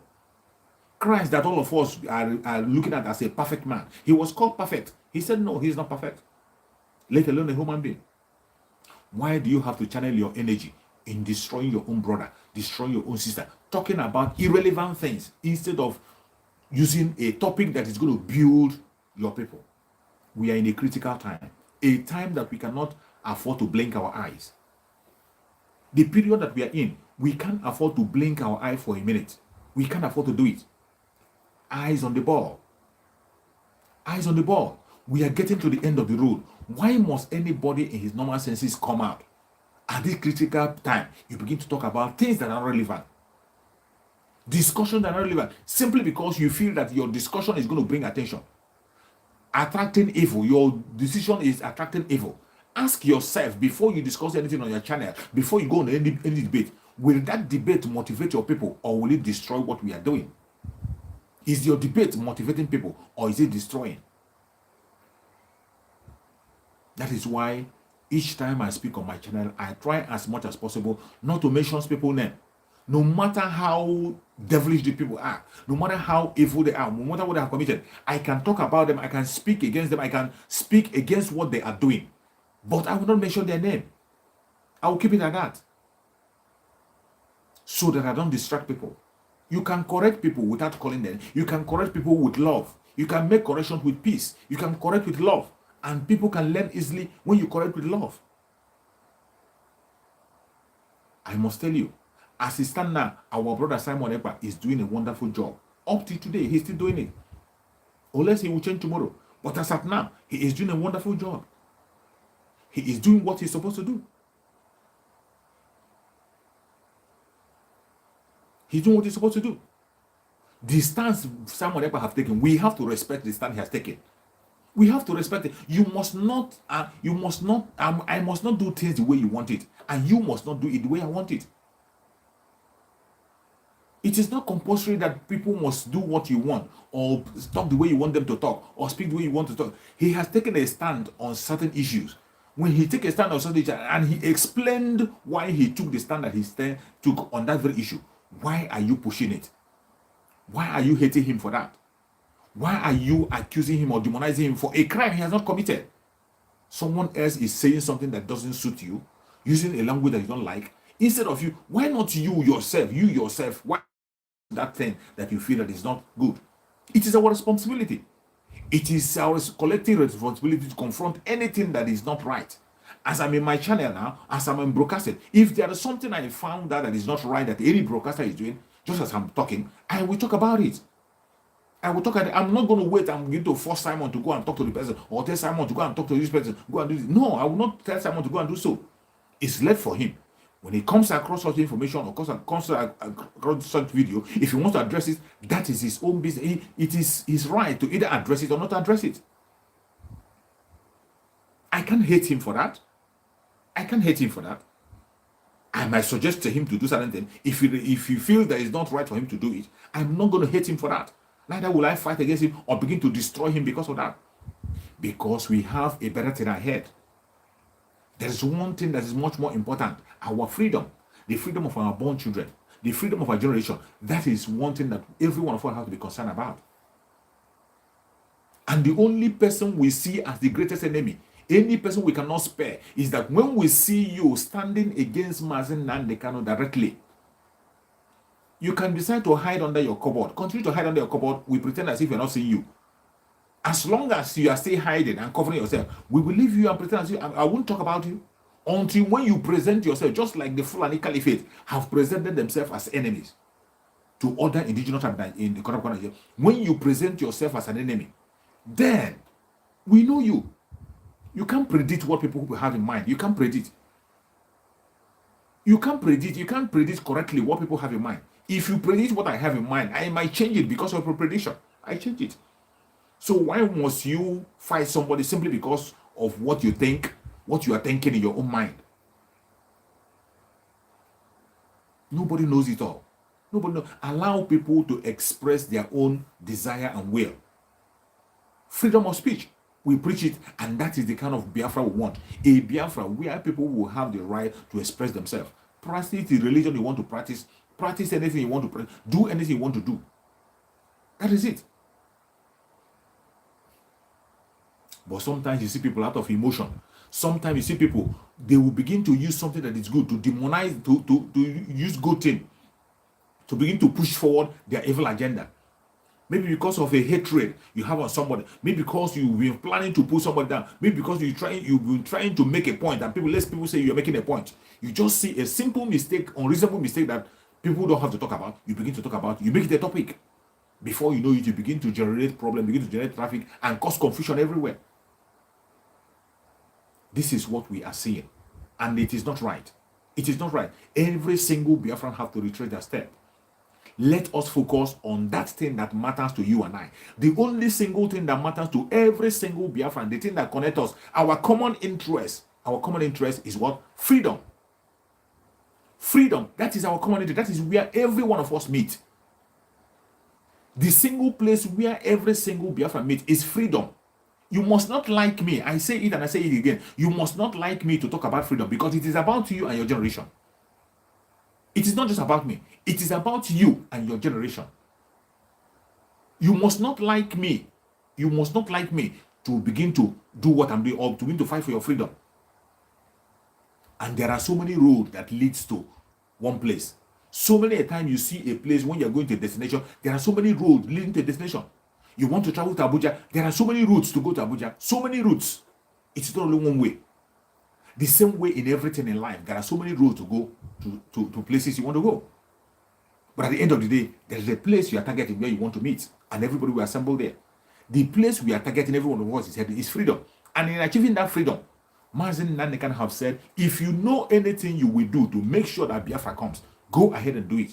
Christ that all of us are looking at as a perfect man. He was called perfect. He said no, he's not perfect. Let alone a human being. Why do you have to channel your energy in destroying your own brother, destroying your own sister, talking about irrelevant things instead of using a topic that is going to build your people? We are in a critical time, a time that we cannot afford to blink our eyes. The period that we are in, we can't afford to blink our eye for a minute. We can't afford to do it. Eyes on the ball. Eyes on the ball. We are getting to the end of the road. Why must anybody in his normal senses come out? At this critical time, you begin to talk about things that are relevant. Discussions that are relevant. Simply because you feel that your discussion is going to bring attention. Attracting evil. Your decision is attracting evil. Ask yourself before you discuss anything on your channel, before you go on any debate, will that debate motivate your people or will it destroy what we are doing? Is your debate motivating people or is it destroying? That is why each time I speak on my channel, I try as much as possible not to mention people's name. No matter how devilish the people are, no matter how evil they are, no matter what they have committed, I can talk about them, I can speak against them, I can speak against what they are doing. But I will not mention their name. I will keep it at that. So that I don't distract people. You can correct people without calling them. You can correct people with love. You can make corrections with peace. You can correct with love. And people can learn easily when you correct with love. I must tell you, as it stands now, our brother Simon Ekpa is doing a wonderful job. Up to today, he's still doing it. Unless he will change tomorrow. But as at now, he is doing a wonderful job. He is doing what he's supposed to do. He's doing what he's supposed to do. The stance Simon Ekpa have taken, we have to respect the stand he has taken. We have to respect it. I must not do things the way you want it. And you must not do it the way I want it. It is not compulsory that people must do what you want or talk the way you want them to talk or speak the way you want to talk. He has taken a stand on certain issues. When he took a stand on certain issues and he explained why he took the stand that he took on that very issue, why are you pushing it? Why are you hating him for that? Why are you accusing him or demonizing him for a crime he has not committed? Someone else is saying something that doesn't suit you, using a language that you don't like, Instead of you, why not you yourself, why that thing that you feel that is not good? It is our responsibility. It is our collective responsibility to confront anything that is not right. As I'm in my channel now, as I'm in broadcasting, if there is something I found that is not right that any broadcaster is doing, just as I'm talking, I will talk about it. I will talk at it. I'm not going to wait. I'm going to force Simon to go and talk to the person, or tell Simon to go and talk to this person. Go and do this. No, I will not tell Simon to go and do so. It's left for him. When he comes across such information or comes across such video, if he wants to address it, that is his own business. It is his right to either address it or not address it. I can't hate him for that. I can't hate him for that. I might suggest to him to do certain things. If you feel that it's not right for him to do it, I'm not going to hate him for that. Neither will I fight against him or begin to destroy him because of that. Because we have a better thing ahead. There is one thing that is much more important: our freedom, the freedom of our born children, the freedom of our generation. That is one thing that every one of us has to be concerned about. And the only person we see as the greatest enemy, any person we cannot spare, is that when we see you standing against Nnamdi Kanu directly, you can decide to hide under your cupboard. Continue to hide under your cupboard. We pretend as if we're not seeing you. As long as you are still hiding and covering yourself, we will leave you and pretend as if I won't talk about you until when you present yourself, just like the Fulani caliphate have presented themselves as enemies to other indigenous tribes in the country. When you present yourself as an enemy, then we know you. You can't predict what people will have in mind. You can't predict. You can't predict correctly what people have in mind. If you predict what I have in mind, I might change it because of your prediction. I change it. So why must you fight somebody simply because of what you think, what you are thinking in your own mind? Nobody knows it all. Nobody knows. Allow people to express their own desire and will. Freedom of speech. We preach it, and that is the kind of Biafra we want. A Biafra where people will have the right to express themselves. Practice the religion you want to practice. Practice anything you want to practice. Do anything you want to do. That is it. But sometimes you see people out of emotion. Sometimes you see people, they will begin to use something that is good to demonize, to use good thing, to begin to push forward their evil agenda. Maybe because of a hatred you have on somebody. Maybe because you've been planning to put somebody down. Maybe because you've been trying to make a point, and people say you're making a point. You just see a simple mistake, unreasonable mistake that people don't have to talk about. You begin to talk about. You make it a topic. Before you know it, you begin to generate problems, begin to generate traffic, and cause confusion everywhere. This is what we are seeing, and it is not right. It is not right. Every single Biafran have to retrace their step. Let us focus on that thing that matters to you and I. The only single thing that matters to every single Biafran, the thing that connects us, our common interest is what? Freedom. Freedom. That is our common interest. That is where every one of us meet. The single place where every single Biafran meet is freedom. You must not like me. I say it and I say it again. You must not like me to talk about freedom, because it is about you and your generation. It is not just about me. It is about you and your generation. You must not like me. You must not like me to begin to do what I'm doing or to begin to fight for your freedom. And there are so many roads that leads to one place. So many a time you see a place when you're going to a destination, there are so many roads leading to a destination. You want to travel to Abuja, there are so many routes to go to Abuja. So many routes. It's not only one way. The same way in everything in life, there are so many roads to go to places you want to go. But at the end of the day, there's a place you are targeting where you want to meet, and everybody will assemble there. The place we are targeting, every one of us is freedom. And in achieving that freedom, Mazen Nnamdi Kanu have said, if you know anything you will do to make sure that Biafra comes, go ahead and do it.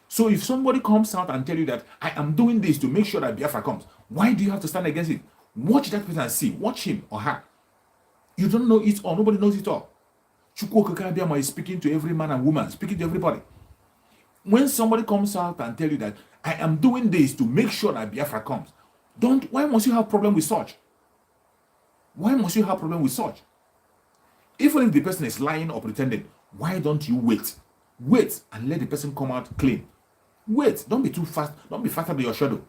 So if somebody comes out and tell you that I am doing this to make sure that Biafra comes, why do you have to stand against it? Watch that person and see. Watch him or her. You don't know it all. Nobody knows it all. Chukwu Okike Abiama is speaking to every man and woman, speaking to everybody. When somebody comes out and tell you that I am doing this to make sure that Biafra comes, why must you have problem with such? Why must you have problem with such? Even if the person is lying or pretending, why don't you wait? Wait and let the person come out clean. Wait, don't be too fast. Don't be faster than your shadow.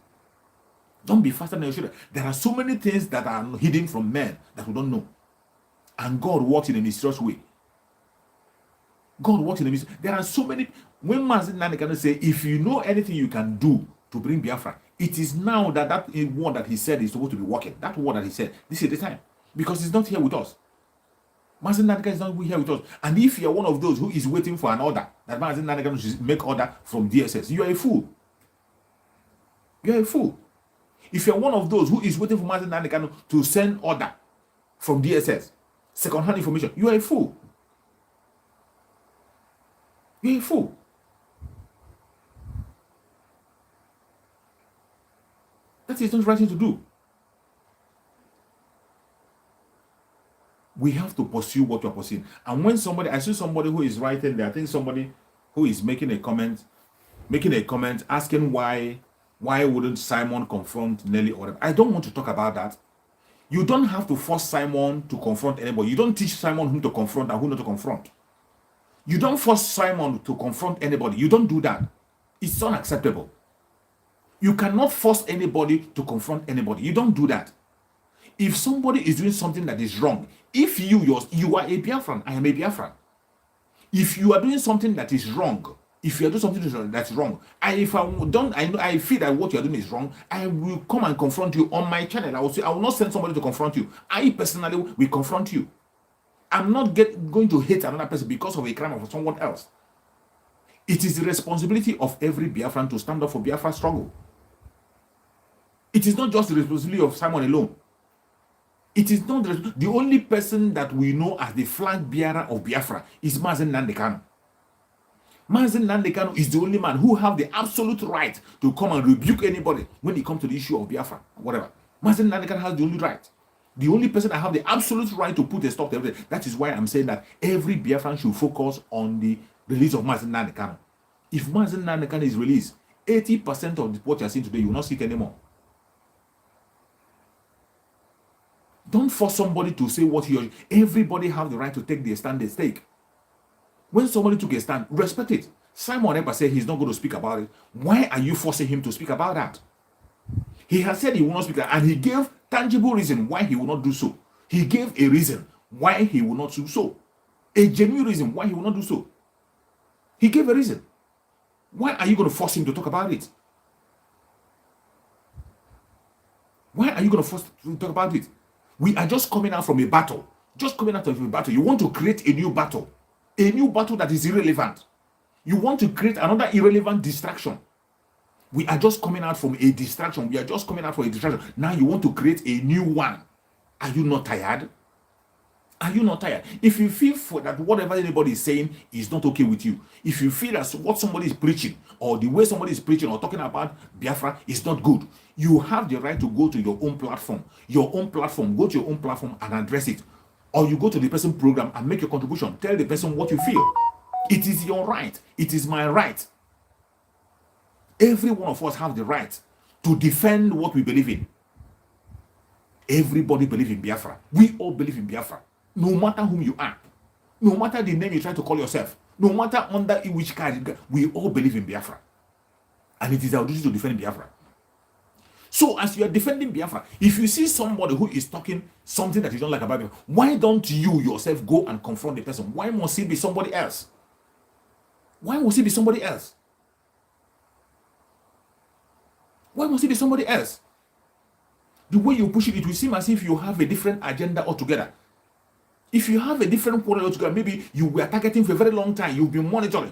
Don't be faster than your shadow. There are so many things that are hidden from men that we don't know. And God works in a mysterious way. God works in the midst. There are so many. When Nnamdi Kanu say, if you know anything you can do to bring Biafra, it is now that word that he said is supposed to be working. That word that he said, this is the time. Because he's not here with us. Nnamdi Kanu is not here with us. And if you are one of those who is waiting for an order, that Nnamdi Kanu should make order from DSS, you are a fool. You are a fool. If you are one of those who is waiting for Nnamdi Kanu to send order from DSS, second-hand information, you are a fool. You are a fool. That is not the right thing to do. We have to pursue what you are pursuing. And when somebody, I see somebody who is writing there, I think somebody who is making a comment asking why wouldn't Simon confront Nelly or whatever. I don't want to talk about that. You don't have to force Simon to confront anybody. You don't teach Simon whom to confront and who not to confront. You don't force Simon to confront anybody. You don't do that. It's unacceptable. You cannot force anybody to confront anybody. You don't do that. If somebody is doing something that is wrong, if you are a Biafran, I am a Biafran. If you are doing something that is wrong, if you are doing something that's wrong, I feel that what you are doing is wrong, I will come and confront you on my channel. I will not send somebody to confront you. I personally will confront you. I'm not going to hate another person because of a crime of someone else. It is the responsibility of every Biafran to stand up for Biafra struggle. It is not just the responsibility of Simon alone. It is not the only person that we know as the flag bearer of Biafra is Nnamdi Kanu. Nnamdi Kanu is the only man who have the absolute right to come and rebuke anybody when it comes to the issue of Biafra, whatever. Nnamdi Kanu has the only right. The only person that have the absolute right to put a stop to everything. That is why I'm saying that every Biafran should focus on the release of Nnamdi Kanu. If Nnamdi Kanu is released, 80% of what you're seeing today, you will not see it anymore. Don't force somebody to say what everybody have the right to take the stand they take. When somebody took a stand, respect it. Simon Ekpa said he's not going to speak about it. Why are you forcing him to speak about that? He has said he will not speak, and he gave tangible reason why he will not do so. He gave a reason why he will not do so. A genuine reason why he will not do so. He gave a reason. Why are you going to force him to talk about it? Why are you going to force him to talk about it? We are just coming out from a battle. Just coming out of a battle. You want to create a new battle. A new battle that is irrelevant. You want to create another irrelevant distraction. We are just coming out from a distraction. We are just coming out from a distraction. Now you want to create a new one. Are you not tired? Are you not tired? If you feel that whatever anybody is saying is not okay with you, if you feel that what somebody is preaching or the way somebody is preaching or talking about Biafra is not good, you have the right to go to your own platform. Your own platform. Go to your own platform and address it. Or you go to the person's program and make your contribution. Tell the person what you feel. It is your right. It is my right. Every one of us have the right to defend what we believe in. Everybody believes in Biafra. We all believe in Biafra. No matter whom you are. No matter the name you try to call yourself. No matter under which kind, we all believe in Biafra. And it is our duty to defend Biafra. So as you are defending Biafra, if you see somebody who is talking something that you don't like about Biafra, why don't you yourself go and confront the person? Why must it be somebody else? Why must it be somebody else? Why must it be somebody else? The way you push it, it will seem as if you have a different agenda altogether. If you have a different quarter altogether, maybe you were targeting for a very long time. You've been monitoring.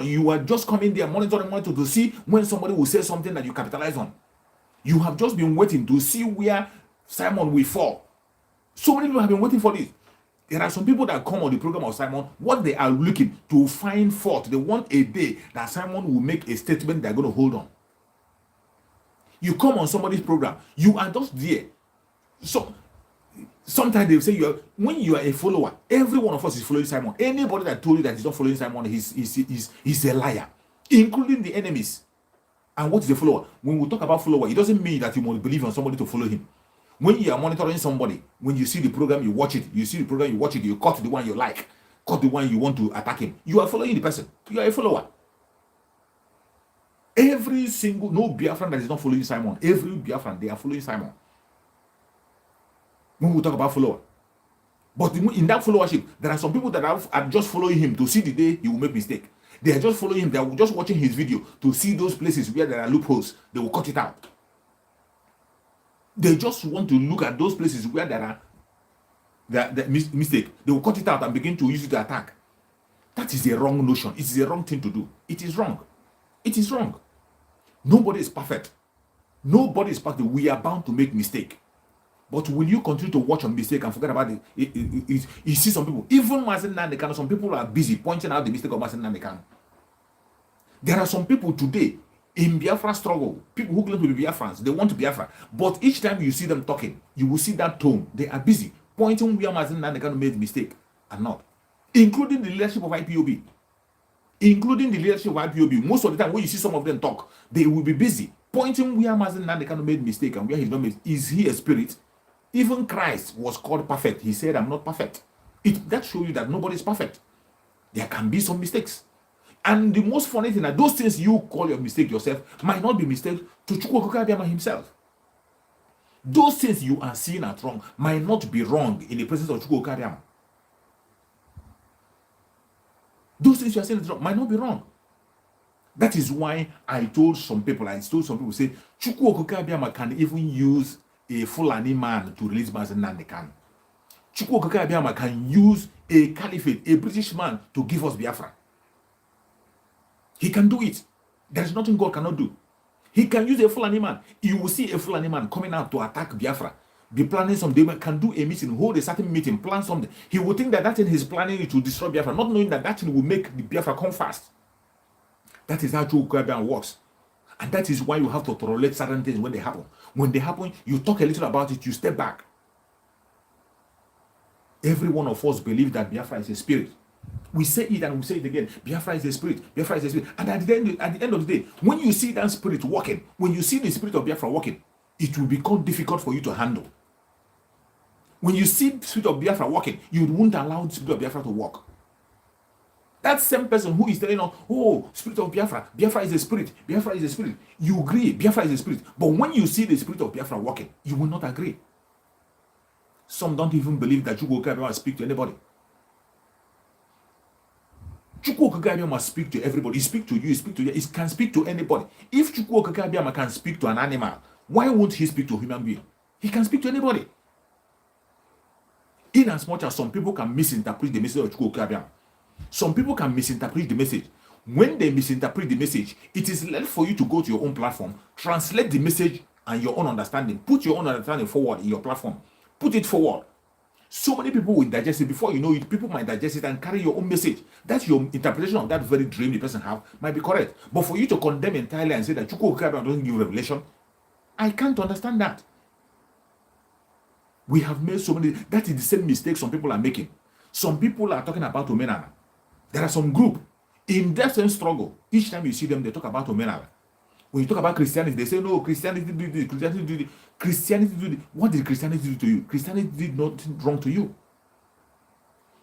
You are just coming there, monitoring to see when somebody will say something that you capitalize on. You have just been waiting to see where Simon will fall. So many people have been waiting for this. There are some people that come on the program of Simon, what they are looking to find fault. They want a day that Simon will make a statement they're going to hold on. You come on somebody's program, you are just there. So sometimes they say when you are a follower, every one of us is following Simon. Anybody that told you that he's not following Simon, he's a liar, including the enemies. And what is a follower? When we talk about follower, it doesn't mean that you must believe on somebody to follow him. When you are monitoring somebody, when you see the program, you watch it. You see the program, you watch it. You cut the one you like, cut the one you want to attack him. You are following the person. You are a follower. Every single, no Biafran that is not following Simon. Every Biafran, they are following Simon. When we talk about follower, But in that followership, there are some people that are just following him to see the day he will make mistake. They are just following him. They are just watching his video to see those places where there are loopholes. They will cut it out. They just want to look at those places where there are the mistake. They will cut it out and begin to use it to attack. That is a wrong notion. It is a wrong thing to do. It is wrong. It is wrong. Nobody is perfect. Nobody is perfect. We are bound to make mistake. But will you continue to watch on mistake and forget about it? You see some people, even Nnamdi Kanu, some people are busy pointing out the mistake of Nnamdi Kanu. There are some people today in Biafra struggle, people who claim to be Biafrans, they want to be Biafra. But each time you see them talking, you will see that tone. They are busy pointing where Nnamdi Kanu made mistake and not. Including the leadership of IPOB. Including the leadership of IPOB. Most of the time when you see some of them talk, they will be busy pointing where Nnamdi Kanu made mistake and where he's not made. Is he a spirit? Even Christ was called perfect. He said, I'm not perfect. That shows you that nobody is perfect. There can be some mistakes. And the most funny thing that those things you call your mistake yourself might not be mistake to Chukwu Abiyama himself. Those things you are seeing as wrong might not be wrong in the presence of Chukwu Abiyama. Those things you are saying is wrong might not be wrong. That is why I told some people, say, Chukwu Abiyama can even use a Fulani man to release Nnamdi Kanu. Chukwu Abiyama can use a caliphate, a British man, to give us Biafra. He can do it. There is nothing God cannot do. He can use a Fulani man. You will see a Fulani man coming out to attack Biafra. Be planning something, can do a meeting, hold a certain meeting, plan something. He will think that that thing he's planning is to destroy Biafra, not knowing that that thing will make the Biafra come fast. That is how Chukwu Abiyama works. And that is why you have to tolerate certain things when they happen. When they happen, you talk a little about it, you step back. Every one of us believes that Biafra is a spirit. We say it and we say it again. Biafra is a spirit. Biafra is a spirit. And at the end of the day, when you see that spirit working, when you see the spirit of Biafra working, it will become difficult for you to handle. When you see the spirit of Biafra working, you won't allow the spirit of Biafra to work. That same person who is telling us, oh, spirit of Biafra, Biafra is a spirit, Biafra is a spirit. You agree, Biafra is a spirit. But when you see the spirit of Biafra working, you will not agree. Some don't even believe that Chukwu Abiyama speak to anybody. Chukwu Abiyama must speak to everybody. He speak to you, he speak to you, he can speak to anybody. If Chukwu Abiyama can speak to an animal, why won't he speak to a human being? He can speak to anybody. In as much as some people can misinterpret the message of Chukwu Abiyama, some people can misinterpret the message. When they misinterpret the message, it is left for you to go to your own platform, translate the message and your own understanding, put your own understanding forward in your platform, put it forward. So many people will digest it. Before you know it, people might digest it and carry your own message. That's your interpretation of that very dream the person have might be correct. But for you to condemn entirely and say that Chukwu Abiyama doesn't give revelation, I can't understand that. We have made so many. That is the same mistake some people are making. Some people are talking about Omenala. There are some group in that same struggle. Each time you see them, they talk about Omenala. When you talk about Christianity, they say, no, Christianity did this, Christianity did this. Christianity did this. What did Christianity do to you? Christianity did nothing wrong to you.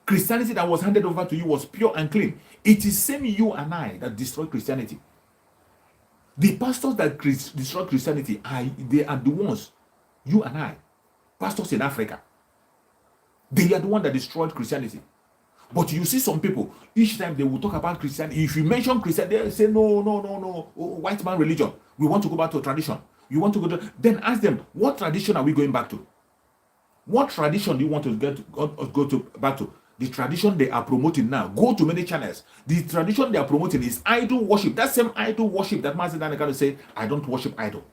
Christianity that was handed over to you was pure and clean. It is same you and I that destroyed Christianity. The pastors that destroyed Christianity, they are the ones, you and I, pastors in Africa. They are the one that destroyed Christianity. But you see some people, each time they will talk about Christianity, if you mention Christianity, they say, no, white man religion. We want to go back to a tradition. You want to go to, then ask them, what tradition are we going back to? What tradition do you want to go back to? The tradition they are promoting now. Go to many channels. The tradition they are promoting is idol worship. That same idol worship that Nnamdi Kanu say, I don't worship idol.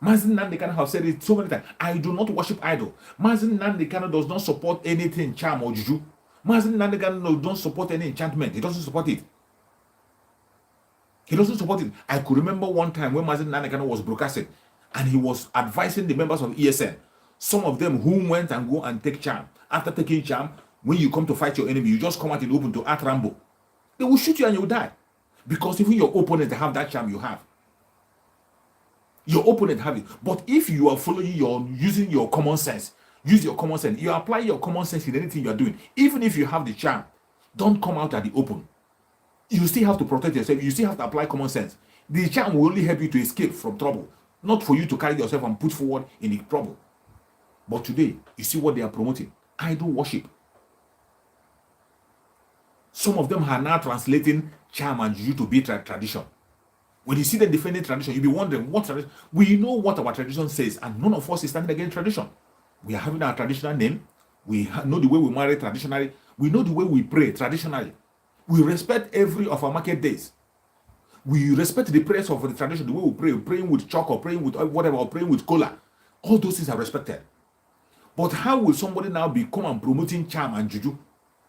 Nnamdi Kanu have said it so many times. I do not worship idol. Nnamdi Kanu does not support anything charm or juju. Nnamdi Kanu don't support any enchantment. He doesn't support it. He doesn't support it. I could remember one time when Nnamdi Kanu was broadcasting and he was advising the members of ESN. Some of them who went and go and take charm. After taking charm, when you come to fight your enemy, you just come out in the open to act Rambo. They will shoot you and you will die. Because even your opponent have that charm you have. Your opponent have it. But if you are using your common sense, use your common sense. You apply your common sense in anything you are doing. Even if you have the charm, don't come out at the open. You still have to protect yourself. You still have to apply common sense. The charm will only help you to escape from trouble, not for you to carry yourself and put forward in the trouble. But today, you see what they are promoting? Idol worship. Some of them are now translating charm and juju to be tradition. When you see them defending tradition, you'll be wondering, what tradition? We know what our tradition says, and none of us is standing against tradition. We are having our traditional name. We know the way we marry traditionally. We know the way we pray traditionally. We respect every of our market days. We respect the prayers of the tradition, the way we pray, praying with chalk or praying with whatever, or praying with cola. All those things are respected. But how will somebody now become and promoting charm and juju?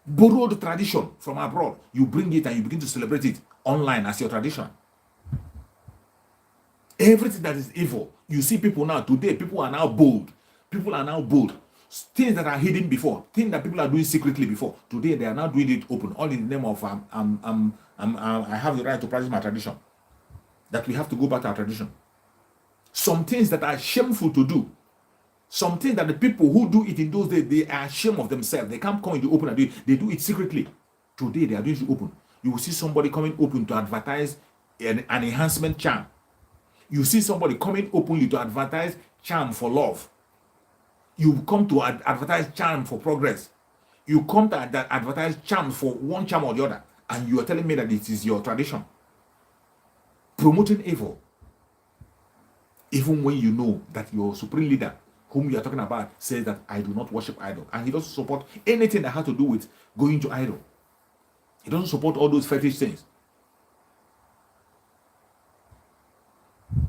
Borrowed tradition from abroad. You bring it and you begin to celebrate it online as your tradition. Everything that is evil, you see people now, today, people are now bold. People are now bold. Things that are hidden before, things that people are doing secretly before, today they are now doing it open, all in the name of I have the right to practice my tradition. That we have to go back to our tradition. Some things that are shameful to do, some things that the people who do it in those days, they are ashamed of themselves. They can't come in the open and do it. They do it secretly. Today they are doing it open. You will see somebody coming open to advertise an enhancement charm. You see somebody coming openly to advertise charm for love. You come to advertise charm for progress. You come to advertise charm for one charm or the other. And you are telling me that it is your tradition. Promoting evil. Even when you know that your supreme leader, whom you are talking about, says that I do not worship idol. And he doesn't support anything that has to do with going to idol. He doesn't support all those fetish things.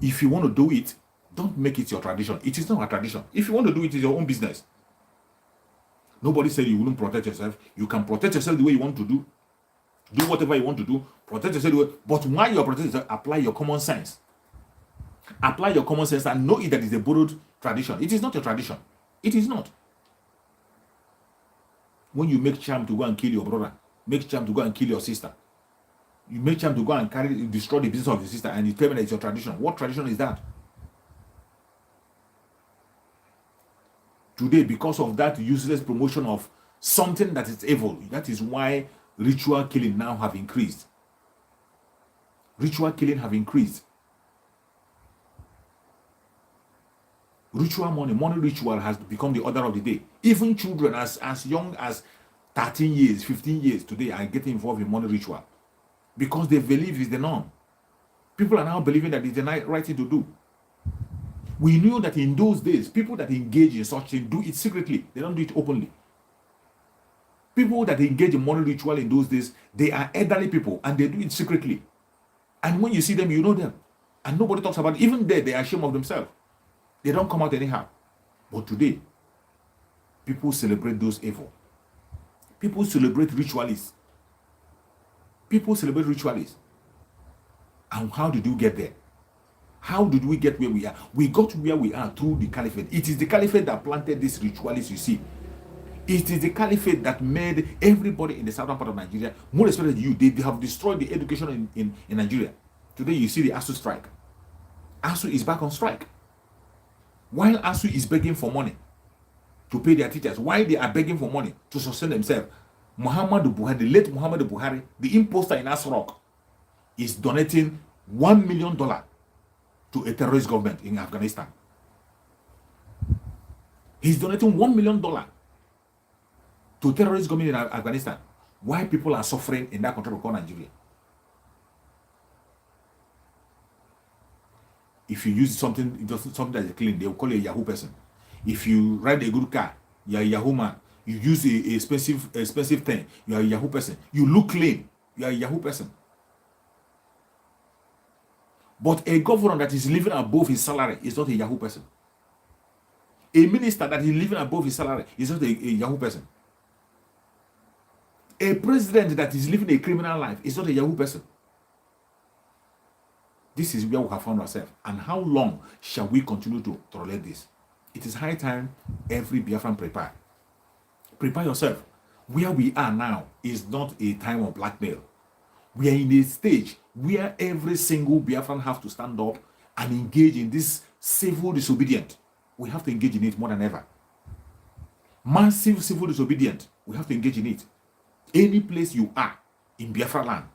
If you want to do it, don't make it your tradition. It is not a tradition. If you want to do it, it's your own business. Nobody said you wouldn't protect yourself. You can protect yourself the way you want to do. Do whatever you want to do. Protect yourself the way. But while you're protecting yourself, apply your common sense. Apply your common sense and know it that is a borrowed tradition. It is not a tradition. It is not. When you make charm to go and kill your brother, make charm to go and kill your sister, you make charm to go and destroy the business of your sister, and you tell me that it's your tradition. What tradition is that? Today, because of that useless promotion of something that is evil, that is why ritual killing now have increased. Ritual killing have increased. Ritual money ritual has become the order of the day. Even children as young as 13 years, 15 years today are getting involved in money ritual because they believe it's the norm. People are now believing that it's the right thing to do. We knew that in those days, people that engage in such things do it secretly. They don't do it openly. People that engage in money ritual in those days, they are elderly people and they do it secretly. And when you see them, you know them. And nobody talks about it. Even there, they are ashamed of themselves. They don't come out anyhow. But today, people celebrate those evil. People celebrate ritualists. People celebrate ritualists. And how did you get there? How did we get where we are? We got where we are through the caliphate. It is the caliphate that planted these ritualists you see. It is the caliphate that made everybody in the southern part of Nigeria, more especially you, they have destroyed the education in Nigeria. Today you see the ASU strike. ASU is back on strike. While ASU is begging for money to pay their teachers, while they are begging for money to sustain themselves, Muhammadu Buhari, the late Muhammadu Buhari, the imposter in Aso Rock, is donating $1 million to a terrorist government in Afghanistan. He's donating $1 million to terrorist government in Afghanistan. Why people are suffering in that country called Nigeria? If you use something that is clean, they will call you a Yahoo person. If you ride a good car, you're a Yahoo man. You use a expensive thing, you're a Yahoo person. You look clean, you're a Yahoo person. But a governor that is living above his salary is not a Yahoo person. A minister that is living above his salary is not a Yahoo person. A president that is living a criminal life is not a Yahoo person. This is where we have found ourselves. And how long shall we continue to tolerate this? It is high time every Biafran prepare. Prepare yourself. Where we are now is not a time of blackmail. We are in a stage where every single Biafran have to stand up and engage in this civil disobedience. We have to engage in it more than ever. Massive civil disobedience. We have to engage in it. Any place you are in Biafra land,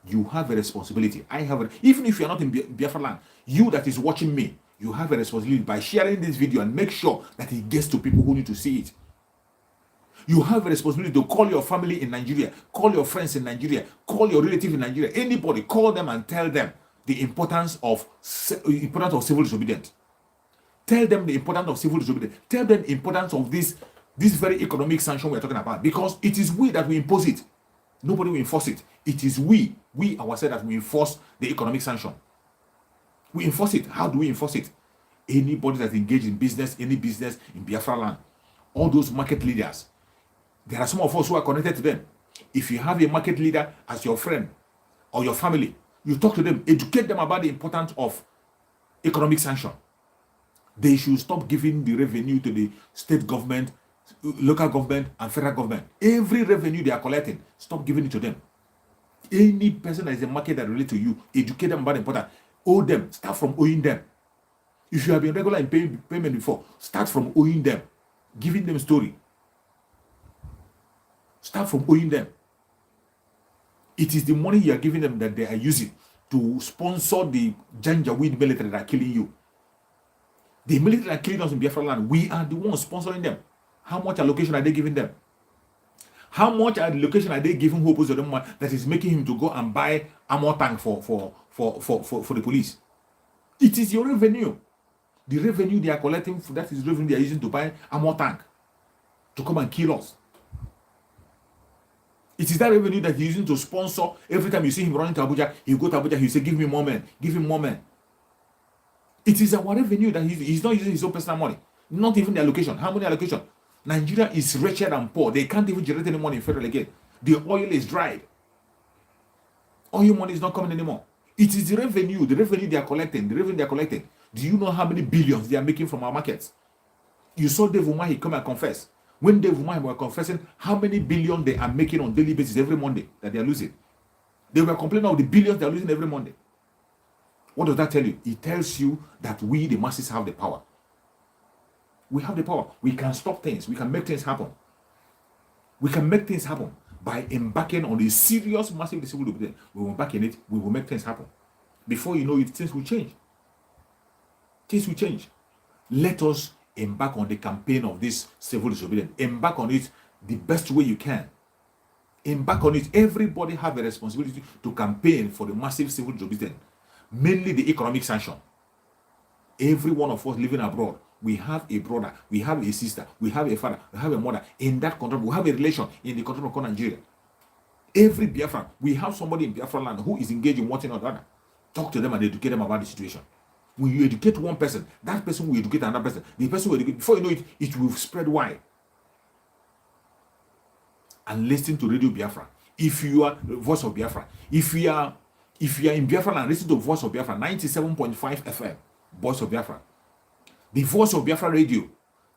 you have a responsibility. I have a, even if you are not in Biafra land, you that is watching me, You have a responsibility by sharing this video and make sure that it gets to people who need to see it. You have a responsibility to call your family in Nigeria, call your friends in Nigeria, call your relative in Nigeria, anybody, call them and tell them the importance of civil disobedience. Tell them the importance of civil disobedience. Tell them the importance of this very economic sanction we're talking about, because it is we that we impose it. Nobody will enforce it. It is we ourselves that we enforce the economic sanction. We enforce it. How do we enforce it? Anybody that's engaged in business, any business in Biafra land, all those market leaders, there are some of us who are connected to them. If you have a market leader as your friend or your family, you talk to them, educate them about the importance of economic sanction. They should stop giving the revenue to the state government, local government, and federal government. Every revenue they are collecting, stop giving it to them. Any person that is a market that relates to you, educate them about the importance. Owe them, start from owing them. If you have been regular in payment before, start from owing them, giving them story. Start from owing them. It is the money you are giving them that they are using to sponsor the Janjaweed military that are killing you. The military that are killing us in Biafra land, we are the ones sponsoring them. How much allocation are they giving them? How much allocation are they giving who opposes them that is making him to go and buy armor tank for the police? It is your revenue. The revenue they are collecting, that is revenue they are using to buy armor tank to come and kill us. It is that revenue that he's using to sponsor. Every time you see him running to Abuja, he'll go to Abuja, he'll say, give me more men, give him more men. It is our revenue that he's not using his own personal money. Not even the allocation. How many allocation? Nigeria is wretched and poor. They can't even generate any money in federal again. The oil is dried. Oil money is not coming anymore. It is the revenue they are collecting, Do you know how many billions they are making from our markets? You saw Dave Umahi come and confess. When Dave Umahi were confessing how many billions they are making on daily basis every Monday that they are losing. They were complaining of the billions they are losing every Monday. What does that tell you? It tells you that we, the masses, have the power. We have the power. We can stop things. We can make things happen. We can make things happen by embarking on a serious, massive civil disobedience. We will embark in it. We will make things happen. Before you know it, things will change. Things will change. Let us embark on the campaign of this civil disobedience. Embark on it the best way you can. Embark on it. Everybody have a responsibility to campaign for the massive civil disobedience. Mainly the economic sanction. Every one of us living abroad, we have a brother, we have a sister, we have a father, we have a mother in that country. We have a relation in the country called Nigeria. Every Biafran, we have somebody in Biafra land who is engaged in one thing or the other. Talk to them and educate them about the situation. When you educate one person, that person will educate another person. The person will educate, before you know it, it will spread wide. And listen to Radio Biafra. If you are the voice of Biafra, if you are in Biafra and listen to Voice of Biafra, 97.5 FM, Voice of Biafra. The Voice of Biafra Radio,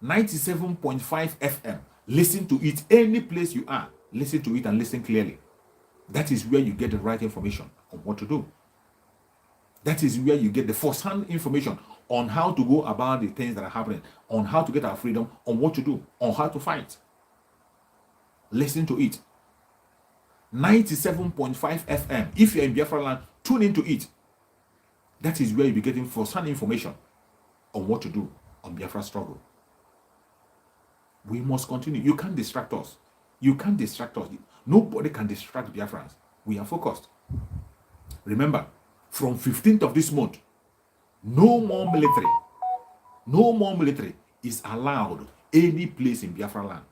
97.5 FM. Listen to it any place you are. Listen to it and listen clearly. That is where you get the right information on what to do. That is where you get the first-hand information on how to go about the things that are happening, on how to get our freedom, on what to do, on how to fight. Listen to it. 97.5 FM. If you're in Biafra land, tune into it. That is where you'll be getting first-hand information on what to do on Biafra struggle. We must continue. You can't distract us. You can't distract us. Nobody can distract Biafrans. We are focused. Remember, from 15th of this month, no more military is allowed any place in Biafra land.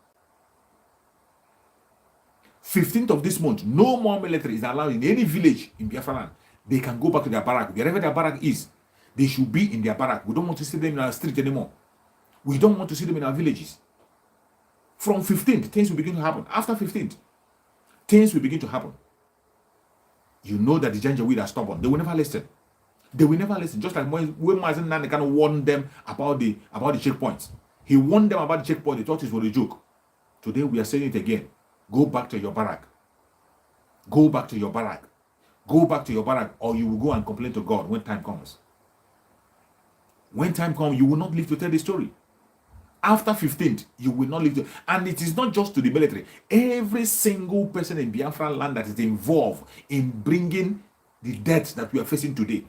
15th of this month, no more military is allowed in any village in Biafra land. They can go back to their barrack. Wherever their barrack is, they should be in their barrack. We don't want to see them in our street anymore. We don't want to see them in our villages. From 15th, things will begin to happen. After 15th, things will begin to happen. You know that the Janjaweed are stubborn. They will never listen. They will never listen. Just like when Nnamdi Kanu warned them about the checkpoints. He warned them about the checkpoint. They thought it was a joke. Today we are saying it again. Go back to your barrack. Go back to your barrack. Go back to your barrack, or you will go and complain to God when time comes. When time comes, you will not live to tell the story. After 15th, you will not live to. And it is not just to the military. Every single person in Biafra land that is involved in bringing the death that we are facing today.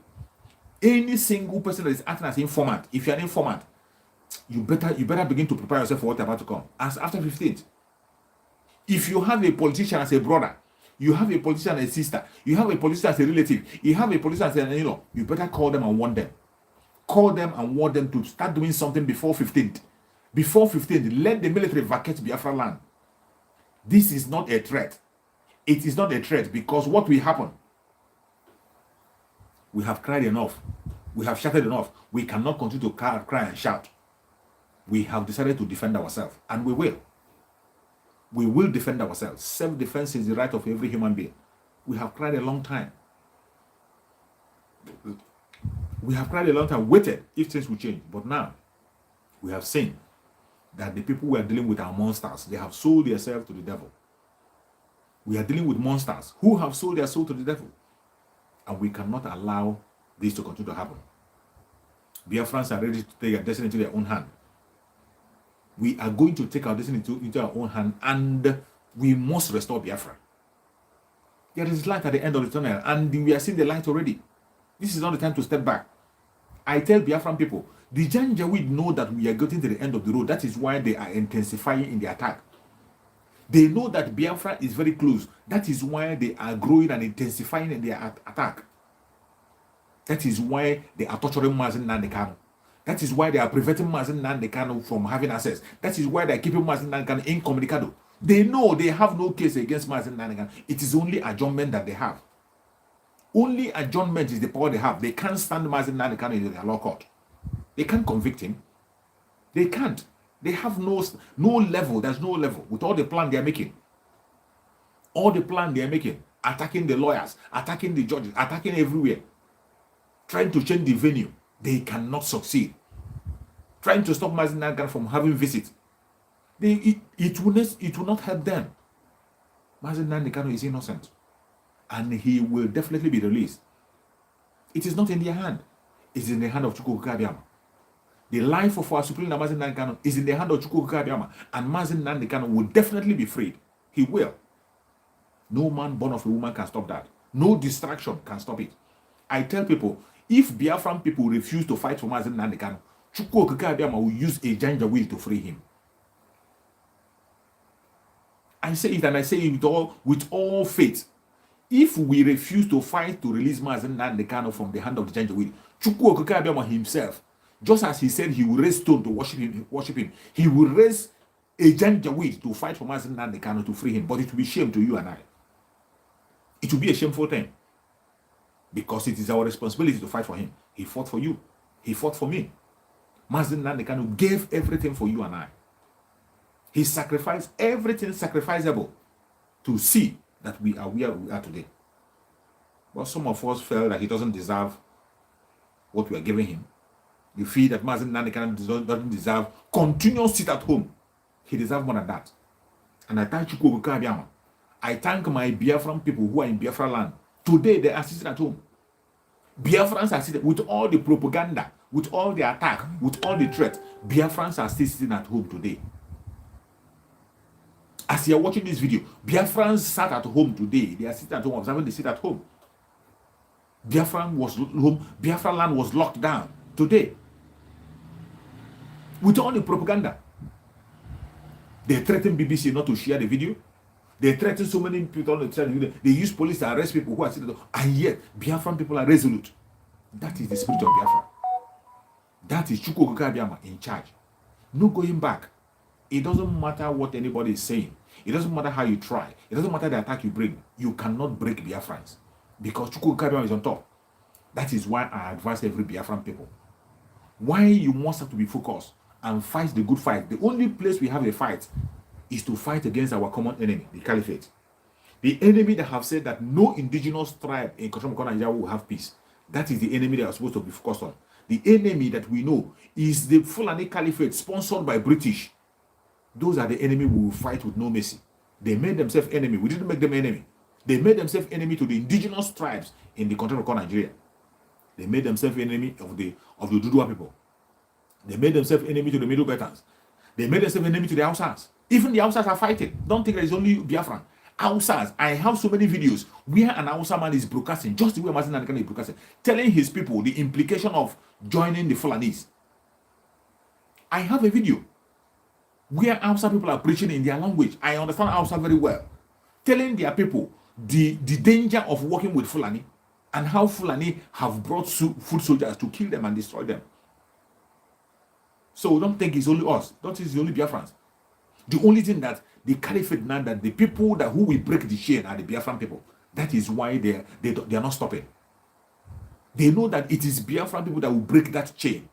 Any single person that is acting as informant, if you're an informant, you better begin to prepare yourself for what's about to come. As after 15th. If you have a politician as a brother, you have a politician as a sister, you have a politician as a relative, you have a politician as an in-law, you better call them and warn them. Call them and warn them to start doing something before 15th. Before 15th, let the military vacate Biafra land. This is not a threat. It is not a threat because what will happen? We have cried enough. We have shouted enough. We cannot continue to cry and shout. We have decided to defend ourselves, and we will. We will defend ourselves. Self-defense is the right of every human being. We have cried a long time. We have cried a long time, waited if things will change. But now, we have seen that the people we are dealing with are monsters. They have sold themselves to the devil. We are dealing with monsters who have sold their soul to the devil. And we cannot allow this to continue to happen. Biafrans are ready to take their destiny into their own hand. We are going to take our destiny into our own hand, and we must restore Biafra. There is light at the end of the tunnel, and we are seeing the light already. This is not the time to step back. I tell Biafran people, the Janjaweed know that we are getting to the end of the road. That is why they are intensifying in the attack. They know that Biafra is very close. That is why they are growing and intensifying in their attack. That is why they are torturing Mazen Nnamdi Kanu. That is why they are preventing Mazen Nnamdi Kanu from having access. That is why they are keeping Mazen Nnamdi Kanu incommunicado. They know they have no case against Mazen Nnamdi Kanu. It is only adjournment that they have. Only adjournment is the power they have. They can't stand Mazen Nnamdi Kanu in their law court. They can't convict him. They can't. They have no level. There's no level with all the plan they are making. All the plan they are making, attacking the lawyers, attacking the judges, attacking everywhere, trying to change the venue. They cannot succeed. Trying to stop Mazen Nnamdi Kanu from having visits. It will not help them. Mazen Nnamdi Kanu is innocent, and he will definitely be released. It is not in their hand. It is in the hand of Chukwu Abiyama. The life of our Supreme Mazen Nnamdi Kanu is in the hand of Chukwu Abiyama, and Mazen Nnamdi Kanu will definitely be freed. He will. No man born of a woman can stop that. No distraction can stop it. I tell people, if Biafran people refuse to fight for Mazen Nnamdi Kanu, Chukwu Abiyama will use a Janjaweed to free him. I say it, and I say it with all faith. If we refuse to fight to release Mazen Nnamdi Kanu from the hand of the Janjaweed, Chukwu Abiyama himself, just as he said he will raise stone to worship him, he will raise a Janjaweed to fight for Mazen Nnamdi Kanu to free him. But it will be shame to you and I. It will be a shameful thing. Because it is our responsibility to fight for him. He fought for you. He fought for me. Mazen Nnamdi Kanu gave everything for you and I. He sacrificed everything sacrificable to see that we are where we are today. But some of us felt that he doesn't deserve what we are giving him. You feel that Mazen Nnamdi Kanu doesn't deserve continuous sit at home. He deserves more than that. And I thank Chukwu Abiyama. I thank my Biafran people who are in Biafra land. Today they are sitting at home. Biafrans are sitting with all the propaganda, with all the attack, with all the threat. Biafrans are still sitting at home today. As you are watching this video, Biafrans sat at home today. They are sitting at home, observing the sit at home. Biafra land was locked down today. With all the propaganda. They threatened BBC not to share the video. They threaten so many people on the channel. They use police to arrest people who are sitting there. And yet, Biafran people are resolute. That is the spirit of Biafra. That is Chukwu Abiyama in charge. No going back. It doesn't matter what anybody is saying. It doesn't matter how you try. It doesn't matter the attack you bring. You cannot break Biafrans. Because Chukwu Abiyama is on top. That is why I advise every Biafran people. Why you must have to be focused and fight the good fight. The only place we have a fight is to fight against our common enemy, the caliphate. The enemy that have said that no indigenous tribe in Nigeria will have peace. That is the enemy that are supposed to be focused on. The enemy that we know is the Fulani Caliphate sponsored by British. Those are the enemy we will fight with no mercy. They made themselves enemy. We didn't make them enemy. They made themselves enemy to the indigenous tribes in the country called Nigeria. They made themselves enemy of the Dudua people. They made themselves enemy to the Middle Beltans. They made themselves enemy to the Hausas. Even the Hausas are fighting. Don't think there is only Biafran. Hausas, I have so many videos where an Hausa man is broadcasting, just the way Mazi Nnamdi Kanu is broadcasting, telling his people the implication of joining the Fulanis. I have a video where Hausa people are preaching in their language. I understand Hausa very well, telling their people the danger of working with Fulani and how Fulani have brought foot soldiers to kill them and destroy them. So don't think it's only us. Don't think it's only Biafrans. The only thing that the caliphate now, that the people that who will break the chain are the Biafran people. That is why they are not stopping. They know that it is Biafran people that will break that chain.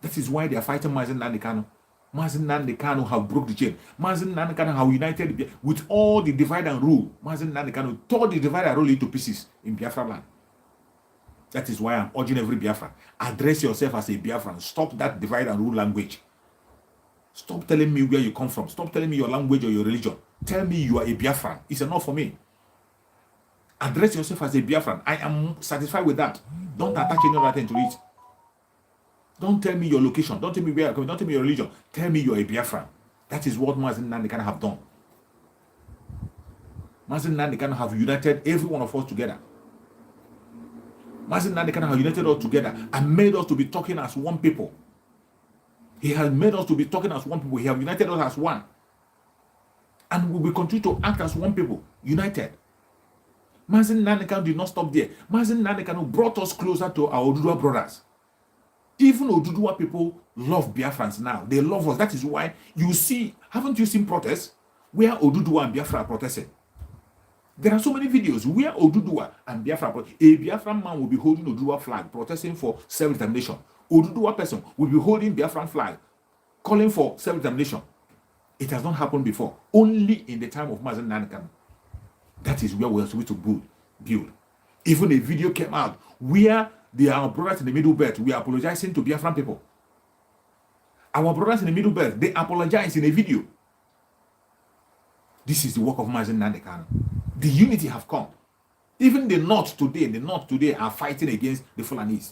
That is why they are fighting Mazi Nnamdi Kanu. Mazi Nnamdi Kanu have broke the chain. Mazi Nnamdi Kanu have united with all the divide and rule. Mazi Nnamdi Kanu tore the divide and rule into pieces in Biafra land. That is why I'm urging every Biafran, address yourself as a Biafran. Stop that divide and rule language. Stop telling me where you come from. Stop telling me your language or your religion. Tell me you are a Biafran. It's enough for me. Address yourself as a Biafran. I am satisfied with that. Don't attach any other thing to it. Don't tell me your location. Don't tell me where you're coming. Don't tell me your religion. Tell me you're a Biafran. That is what Mazi Nnamdi Kanu have done. Mazi Nnamdi Kanu have united every one of us together. Mazi Nnamdi Kanu have united us together and made us to be talking as one people. He has made us to be talking as one people. He has united us as one. And we will continue to act as one people, united. Mazi Nnamdi Kanu did not stop there. Mazi Nnamdi Kanu brought us closer to our Oduduwa brothers. Even Oduduwa people love Biafrans now. They love us. That is why you see, haven't you seen protests where Oduduwa and Biafra are protesting? There are so many videos where Oduduwa and Biafra protest. A Biafran man will be holding Oduduwa flag, protesting for self-determination. Oduduwa person will be holding Biafran flag, calling for self-determination. It has not happened before. Only in the time of Mazi Nnamdi Kanu. That is where we are supposed to build. Even a video came out where our brothers in the Middle Belt, we are apologizing to Biafran people. Our brothers in the Middle Belt, they apologize in a video. This is the work of Mazi Nnamdi Kanu. The unity have come. Even the North today are fighting against the Fulanis.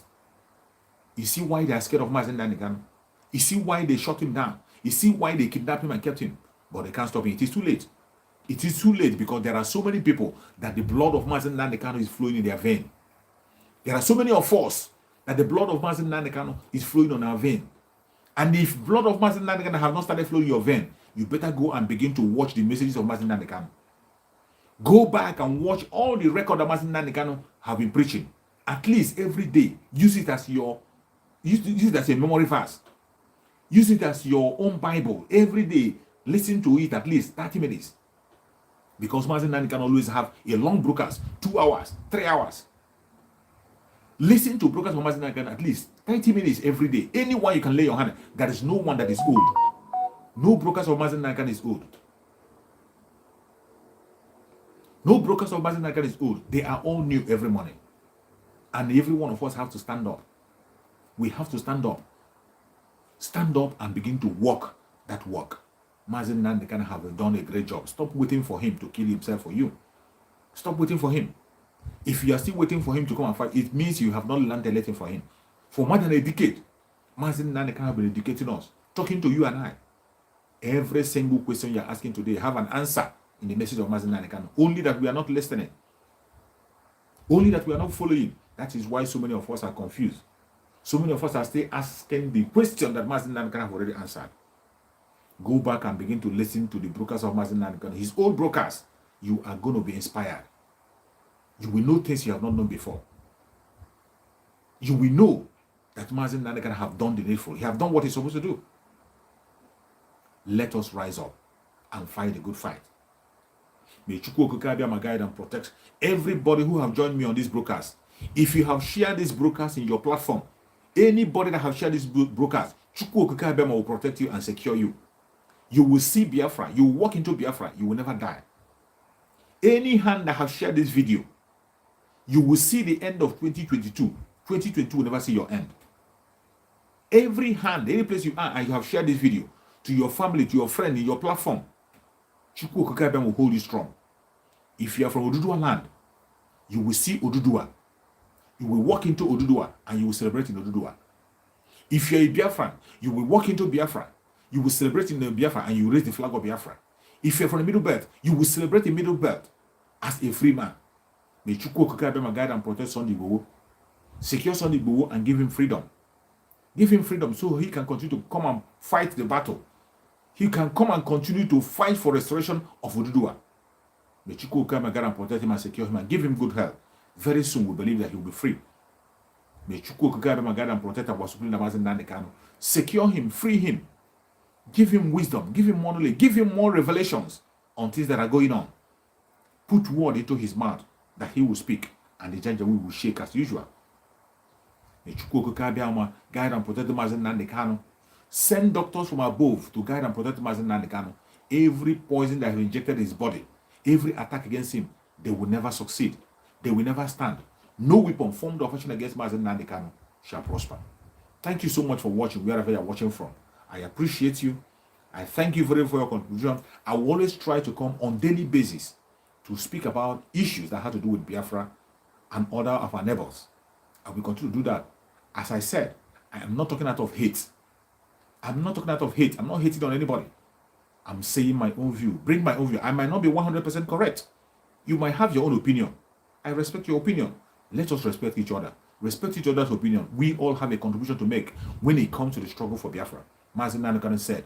You see why they are scared of Mazi Nnamdi Kanu? You see why they shot him down? You see why they kidnapped him and kept him? But they can't stop him. It is too late. It is too late because there are so many people that the blood of Mazi Nnamdi Kanu is flowing in their vein. There are so many of us that the blood of Mazi Nnamdi Kanu is flowing on our vein. And if blood of Mazi Nnamdi Kanu have not started flowing in your vein, you better go and begin to watch the messages of Mazi Nnamdi Kanu. Go back and watch all the record that Mazi Nnamdi Kanu have been preaching. At least every day. Use it as a memory verse. Use it as your own Bible. Every day, listen to it at least 30 minutes. Because Mazi Nnamdi Kanu always have a long broadcast, 2 hours, 3 hours. Listen to broadcast of Mazi Nnamdi Kanu at least 30 minutes every day. Anyone you can lay your hand. There is no one that is old. No broadcast of Mazi Nnamdi Kanu is old. No broadcast of Mazi Nnamdi Kanu is old. They are all new every morning. And every one of us have to stand up. We have to stand up. Stand up and begin to walk that walk. Mazi Nnamdi Kanu have done a great job. Stop waiting for him to kill himself for you. Stop waiting for him. If you are still waiting for him to come and fight, it means you have not learned a lesson for him. For more than a decade, Mazi Nnamdi Kanu have been educating us, talking to you and I. Every single question you are asking today have an answer in the message of Mazi Nnamdi Kanu. Only that we are not listening. Only that we are not following. That is why so many of us are confused. So many of us are still asking the question that Mazi Nnamdi Kanu have already answered. Go back and begin to listen to the broadcast of Mazi Nnamdi Kanu. His old broadcast. You are going to be inspired. You will know things you have not known before. You will know that Mazi Nnamdi Kanu have done the needful. He have done what he's supposed to do. Let us rise up and fight a good fight. May Chukwu Okike Abiyama guide and protect everybody who have joined me on this broadcast. If you have shared this broadcast in your platform, anybody that have shared this broadcast, Chukwu Okike Abiyama will protect you and secure you. You will see Biafra. You will walk into Biafra. You will never die. Any hand that have shared this video, you will see the end of 2022. 2022 will never see your end. Every hand, any place you are, and you have shared this video to your family, to your friend, in your platform, Chukwu Okike Abiyama will hold you strong. If you are from Oduduwa land, you will see Oduduwa. You will walk into Oduduwa and you will celebrate in Oduduwa. If you are a Biafran, you will walk into Biafra. You will celebrate in the Biafra and you will raise the flag of Biafra. If you're from the middle belt, you will celebrate the middle belt as a free man. May Chukwu Okike Abịama guide and protect Sunday Igboho. Secure Sunday Igboho and give him freedom. Give him freedom so he can continue to come and fight the battle. He can come and continue to fight for restoration of Oduduwa. May Chukwu Okike Abịama guide and protect him and secure him and give him good health. Very soon we believe that he will be free. May Chukwu Okike Abịama guide and protect our Supreme Leader Nnamdi Kanu. Secure him, free him. Give him wisdom, give him more knowledge, give him more revelations on things that are going on. Put word into his mouth that he will speak, and the Janjaweed will shake as usual. May Chukwu Okike Abịama guide and protect Mazi Nnamdi Kanu. Send doctors from above to guide and protect Mazi Nnamdi Kanu. Every poison that has injected his body, every attack against him, they will never succeed. They will never stand. No weapon formed or fashioned against Mazi Nnamdi Kanu shall prosper. Thank you so much for watching, wherever you are watching from. I appreciate you. I thank you very much for your contribution. I will always try to come on daily basis to speak about issues that have to do with Biafra and other of our neighbors. I will continue to do that. As I said, I am not talking out of hate. I'm not talking out of hate. I'm not hating on anybody. I'm saying my own view. Bring my own view. I might not be 100% correct. You might have your own opinion. I respect your opinion. Let us respect each other. Respect each other's opinion. We all have a contribution to make when it comes to the struggle for Biafra. Mazi Nnamdi Kanu said,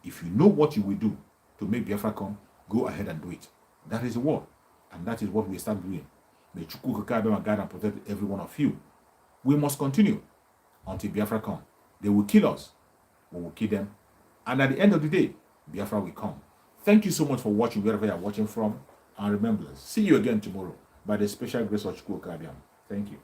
if you know what you will do to make Biafra come, go ahead and do it. That is the word. And that is what we start doing. May Chukwu Okike Abịama guide and protect every one of you. We must continue until Biafra come. They will kill us. We will kill them. And at the end of the day, Biafra will come. Thank you so much for watching wherever you are watching from. And remember, see you again tomorrow by the special grace of Chukwu Okike Abịama. Thank you.